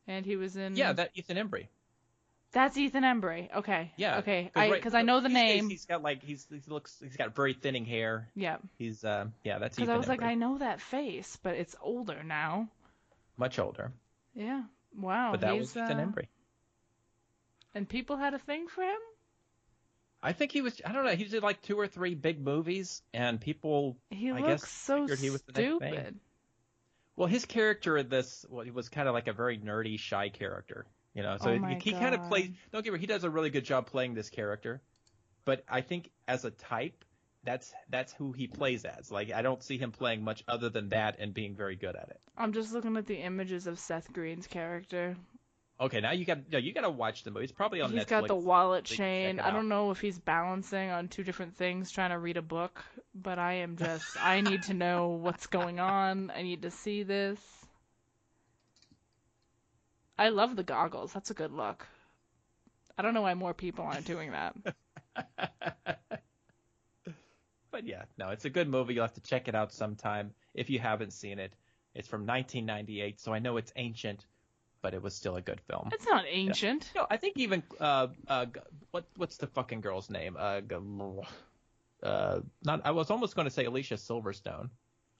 And he was in. Yeah, that Ethan Embry. That's Ethan Embry. Okay. Yeah. Okay. Because I know the these days name. He's got like he's got very thinning hair. Yeah. He's that's Ethan Because I was like, Embry. I know that face, but it's older now. Much older. Yeah. Wow. But that was Ethan Embry. And people had a thing for him? I think he was. I don't know. He did like 2 or 3 big movies, and people. He I looks guess, so figured he was the next thing. stupid. Well, his character in this, he was kind of like a very nerdy, shy character. You know, so Oh my he kind of God. plays. Don't get me wrong, he does a really good job playing this character, but I think as a type, that's who he plays as. Like, I don't see him playing much other than that and being very good at it. I'm just looking at the images of Seth Green's character. Okay, now you got to watch the movie. It's probably on Netflix. He's got the wallet so you can check chain. it I out. don't know if he's balancing on 2 different things trying to read a book, but I need to know what's going on. I need to see this. I love the goggles. That's a good look. I don't know why more people aren't doing that. But yeah, no, it's a good movie. You'll have to check it out sometime if you haven't seen it. It's from 1998, so I know it's ancient, but it was still a good film. It's not ancient. No, I think even what's the fucking girl's name? Not. I was almost going to say Alicia Silverstone,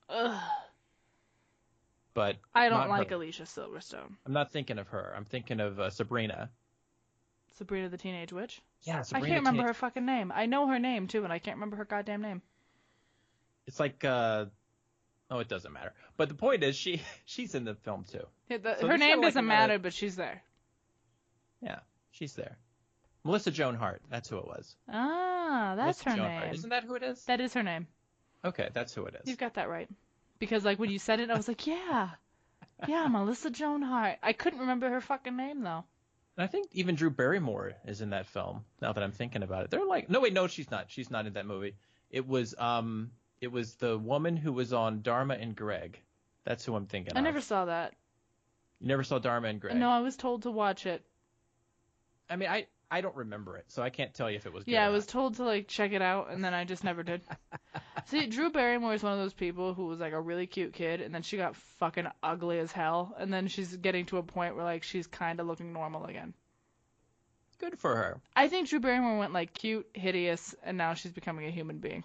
Ugh. but I don't not like her. Alicia Silverstone. I'm not thinking of her. I'm thinking of Sabrina. Sabrina the Teenage Witch? Yeah, I Sabrina. can't remember her fucking name. I know her name, too, and I can't remember her goddamn name. It's like oh, it doesn't matter. But the point is, she's in the film too. Yeah, So her this name kinda like doesn't another- matter, but she's there. Yeah, she's there. Melissa Joan Hart. That's who it was. Ah, that's Melissa her Joan name. Hart. Isn't that who it is? That is her name. Okay, that's who it is. You've got that right. Because, like, when you said it, I was like, yeah. Yeah, Melissa Joan Hart. I couldn't remember her fucking name, though. And I think even Drew Barrymore is in that film. Now that I'm thinking about it, they're like, no, wait, no, she's not. She's not in that movie. It was the woman who was on Dharma and Greg. That's who I'm thinking I of. never saw that. You never saw Dharma and Greg? No, I was told to watch it. I mean, I don't remember it, so I can't tell you if it was good. Yeah, or I was not. told to, like, check it out, and then I just never did. See, Drew Barrymore is one of those people who was, like, a really cute kid, and then she got fucking ugly as hell, and then she's getting to a point where, like, she's kind of looking normal again. Good for her. I think Drew Barrymore went, like, cute, hideous, and now she's becoming a human being.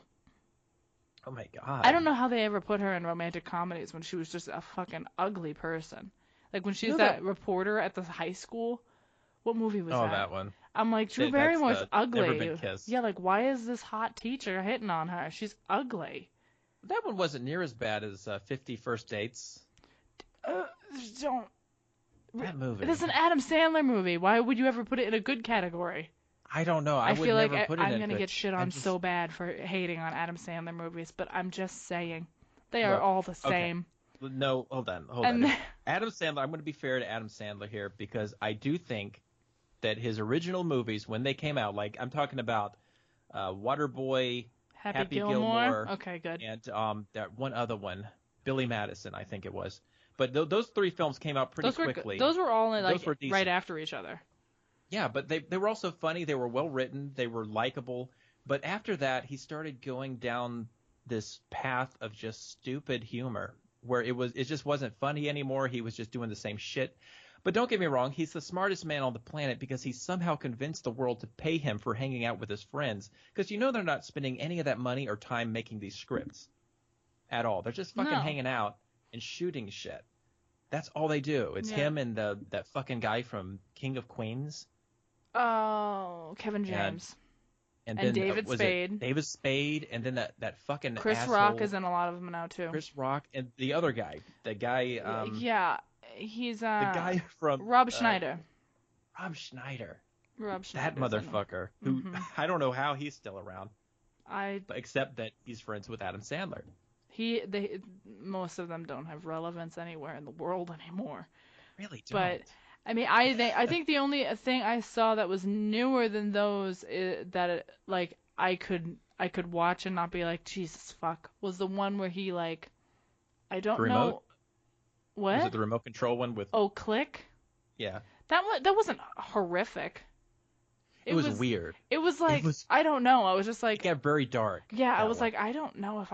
Oh my God. I don't know how they ever put her in romantic comedies when she was just a fucking ugly person. Like when she's that reporter at the high school. What movie was that? Oh, that one. I'm like, Drew That's Barrymore's ugly. Never Been Kissed. Yeah, like why is this hot teacher hitting on her? She's ugly. That one wasn't near as bad as 50 First Dates. Don't. That movie. It is an Adam Sandler movie. Why would you ever put it in a good category? I don't know. I feel like I'm going to get shit on so bad for hating on Adam Sandler movies, but I'm just saying. They are all the same. Okay. No, hold on. Adam Sandler, I'm going to be fair to Adam Sandler here because I do think that his original movies, when they came out, like I'm talking about Waterboy, Happy Gilmore. Okay, good. And that one other one, Billy Madison, I think it was. But those three films came out pretty quickly. Those were all right after each other. Yeah, but they were also funny. They were well written. They were likable. But after that, he started going down this path of just stupid humor where it just wasn't funny anymore. He was just doing the same shit. But don't get me wrong, he's the smartest man on the planet because he somehow convinced the world to pay him for hanging out with his friends. Because they're not spending any of that money or time making these scripts at all. They're just fucking hanging out and shooting shit. That's all they do. It's him and that fucking guy from King of Queens. Oh, Kevin James. And then David Spade. David Spade, and then that fucking Chris asshole, Rock is in a lot of them now too. Chris Rock and the other guy, the guy. He's the guy from Rob Schneider. Rob Schneider. That motherfucker. Who I don't know how he's still around. Except that he's friends with Adam Sandler. Most of them don't have relevance anywhere in the world anymore. Really don't. But I mean, I think the only thing I saw that was newer than those I could watch and not be like, Jesus fuck, was the one where he like, I don't know. What? Was it the remote control one with? Oh, Click. Yeah. That wasn't horrific. It was weird. It was like I don't know. I was just like. It got very dark. Yeah, I was like, I don't know if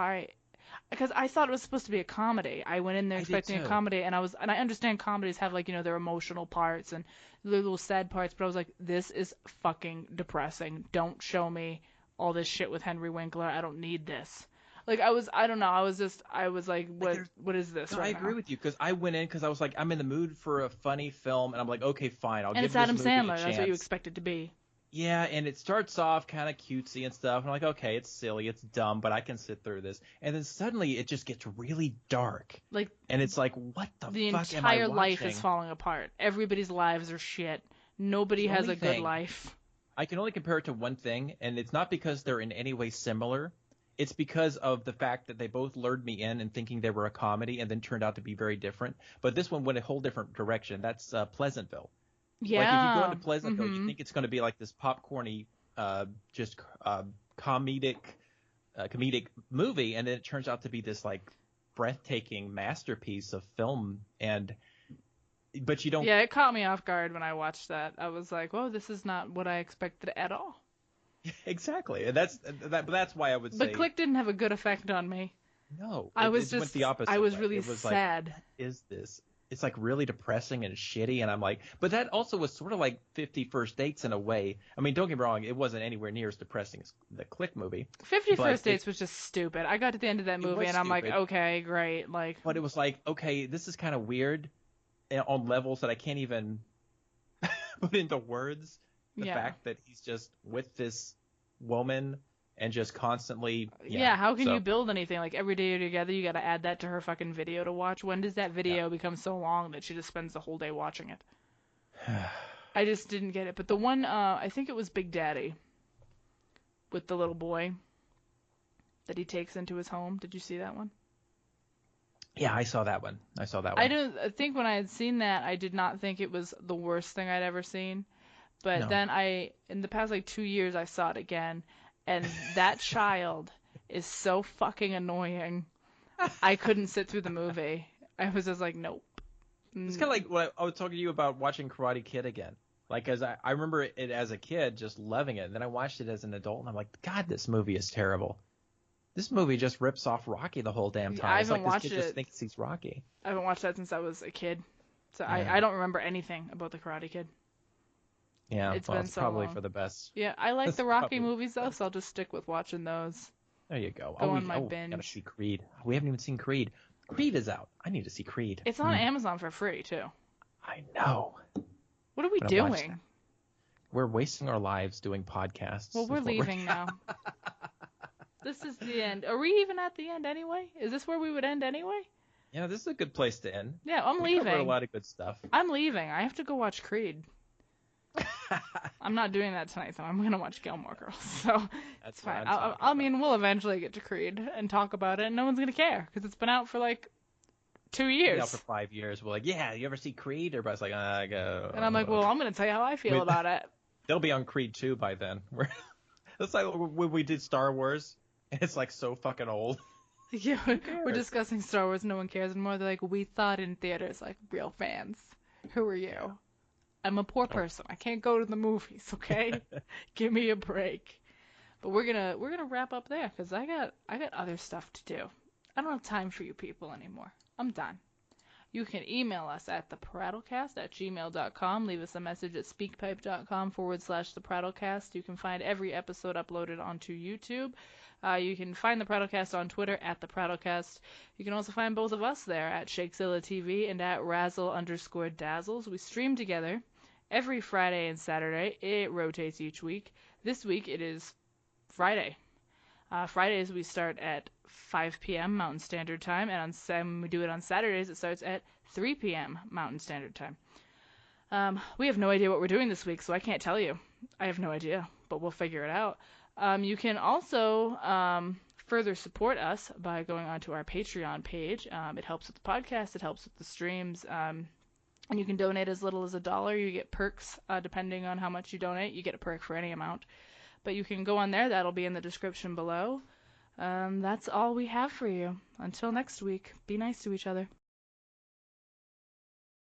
because I thought it was supposed to be a comedy. I went in there expecting a comedy, and I understand comedies have like their emotional parts and their little sad parts, but I was like, this is fucking depressing. Don't show me all this shit with Henry Winkler. I don't need this. Like I don't know. I was like, what is this? No, right I agree with you because I went in because I was like, I'm in the mood for a funny film, and I'm like, okay, fine, I'll give this movie a chance. And it's Adam Sandler. That's what you expect it to be. Yeah, and it starts off kind of cutesy and stuff. And I'm like, okay, it's silly, it's dumb, but I can sit through this. And then suddenly it just gets really dark. And it's like, what the fuck am I watching? The entire life is falling apart. Everybody's lives are shit. Nobody has a good life. I can only compare it to one thing, and it's not because they're in any way similar. It's because of the fact that they both lured me in and thinking they were a comedy and then turned out to be very different. But this one went a whole different direction. That's Pleasantville. Yeah. Like if you go into Pleasantville, you think it's going to be like this popcorny, comedic movie, and then it turns out to be this like breathtaking masterpiece of film. But you don't. Yeah, it caught me off guard when I watched that. I was like, "Whoa, this is not what I expected at all." Exactly, and that's why I would say. But Click didn't have a good effect on me. No, it went the opposite. I was way. really it was sad. Like, is this? It's like really depressing and shitty, and I'm like, but that also was sort of like 50 First Dates in a way. I mean, don't get me wrong, it wasn't anywhere near as depressing as the Click movie. 50 First Dates was just stupid. I got to the end of that movie, and I'm like, okay, great. But it was like, okay, this is kind of weird on levels that I can't even put into words. The fact that he's just with this woman and just constantly how can you build anything? Like every day you're together, you got to add that to her fucking video to watch. When does that video become so long that she just spends the whole day watching it? I just didn't get it. But the one, I think it was Big Daddy with the little boy that he takes into his home. Did you see that one? Yeah, I saw that one. I think when I had seen that, I did not think it was the worst thing I'd ever seen. But then in the past 2 years, I saw it again. And that child is so fucking annoying. I couldn't sit through the movie. I was just like, nope. It's kind of like what I was talking to you about watching Karate Kid again. Like, as I remember it as a kid, just loving it. And then I watched it as an adult, and I'm like, God, this movie is terrible. This movie just rips off Rocky the whole damn time. It's like this kid just thinks he's Rocky. I haven't watched that since I was a kid. So I don't remember anything about the Karate Kid. Yeah, it's probably long. For the best. Yeah, I like the Rocky movies though, so I'll just stick with watching those. There you go. Go on my We binge. gotta see Creed. We haven't even seen Creed. Creed is out. I need to see Creed. It's on Amazon for free too. I know. What are we doing? We're wasting our lives doing podcasts. Well, we're leaving now. This is the end. Are we even at the end anyway? Is this where we would end anyway? Yeah, this is a good place to end. Yeah, I'm we leaving. Covered a lot of good stuff. I'm leaving. I have to go watch Creed. I'm not doing that tonight, though. I'm going to watch Gilmore Girls, so That's fine. I mean, we'll eventually get to Creed and talk about it, and no one's going to care, because it's been out for, like, 2 years. Out for 5 years. We're like, yeah, you ever see Creed? Everybody's like, I go. And I'm like, well, I'm going to tell you how I feel about it. They'll be on Creed 2 by then. It's like when we did Star Wars, and it's, like, so fucking old. Yeah, we're discussing Star Wars, no one cares anymore. They're like, we thought in theaters, like, real fans. Who are you? I'm a poor person. I can't go to the movies, okay? Give me a break. But we're gonna wrap up there because I got other stuff to do. I don't have time for you people anymore. I'm done. You can email us at theprattlecast@gmail.com. Leave us a message at speakpipe.com/theprattlecast. You can find every episode uploaded onto YouTube. You can find the Prattlecast on Twitter at the Prattlecast. You can also find both of us there at Shakezilla TV and at Razzle_Dazzles. We stream together every Friday and Saturday. It rotates each week. This week it is Friday. Fridays we start at 5 p.m. Mountain Standard Time, and when we do it on Saturdays, it starts at 3 p.m. Mountain Standard Time. We have no idea what we're doing this week, so I can't tell you. I have no idea, but we'll figure it out. You can also further support us by going onto our Patreon page. It helps with the podcast. It helps with the streams. And you can donate as little as $1. You get perks depending on how much you donate. You get a perk for any amount. But you can go on there. That'll be in the description below. That's all we have for you. Until next week, be nice to each other.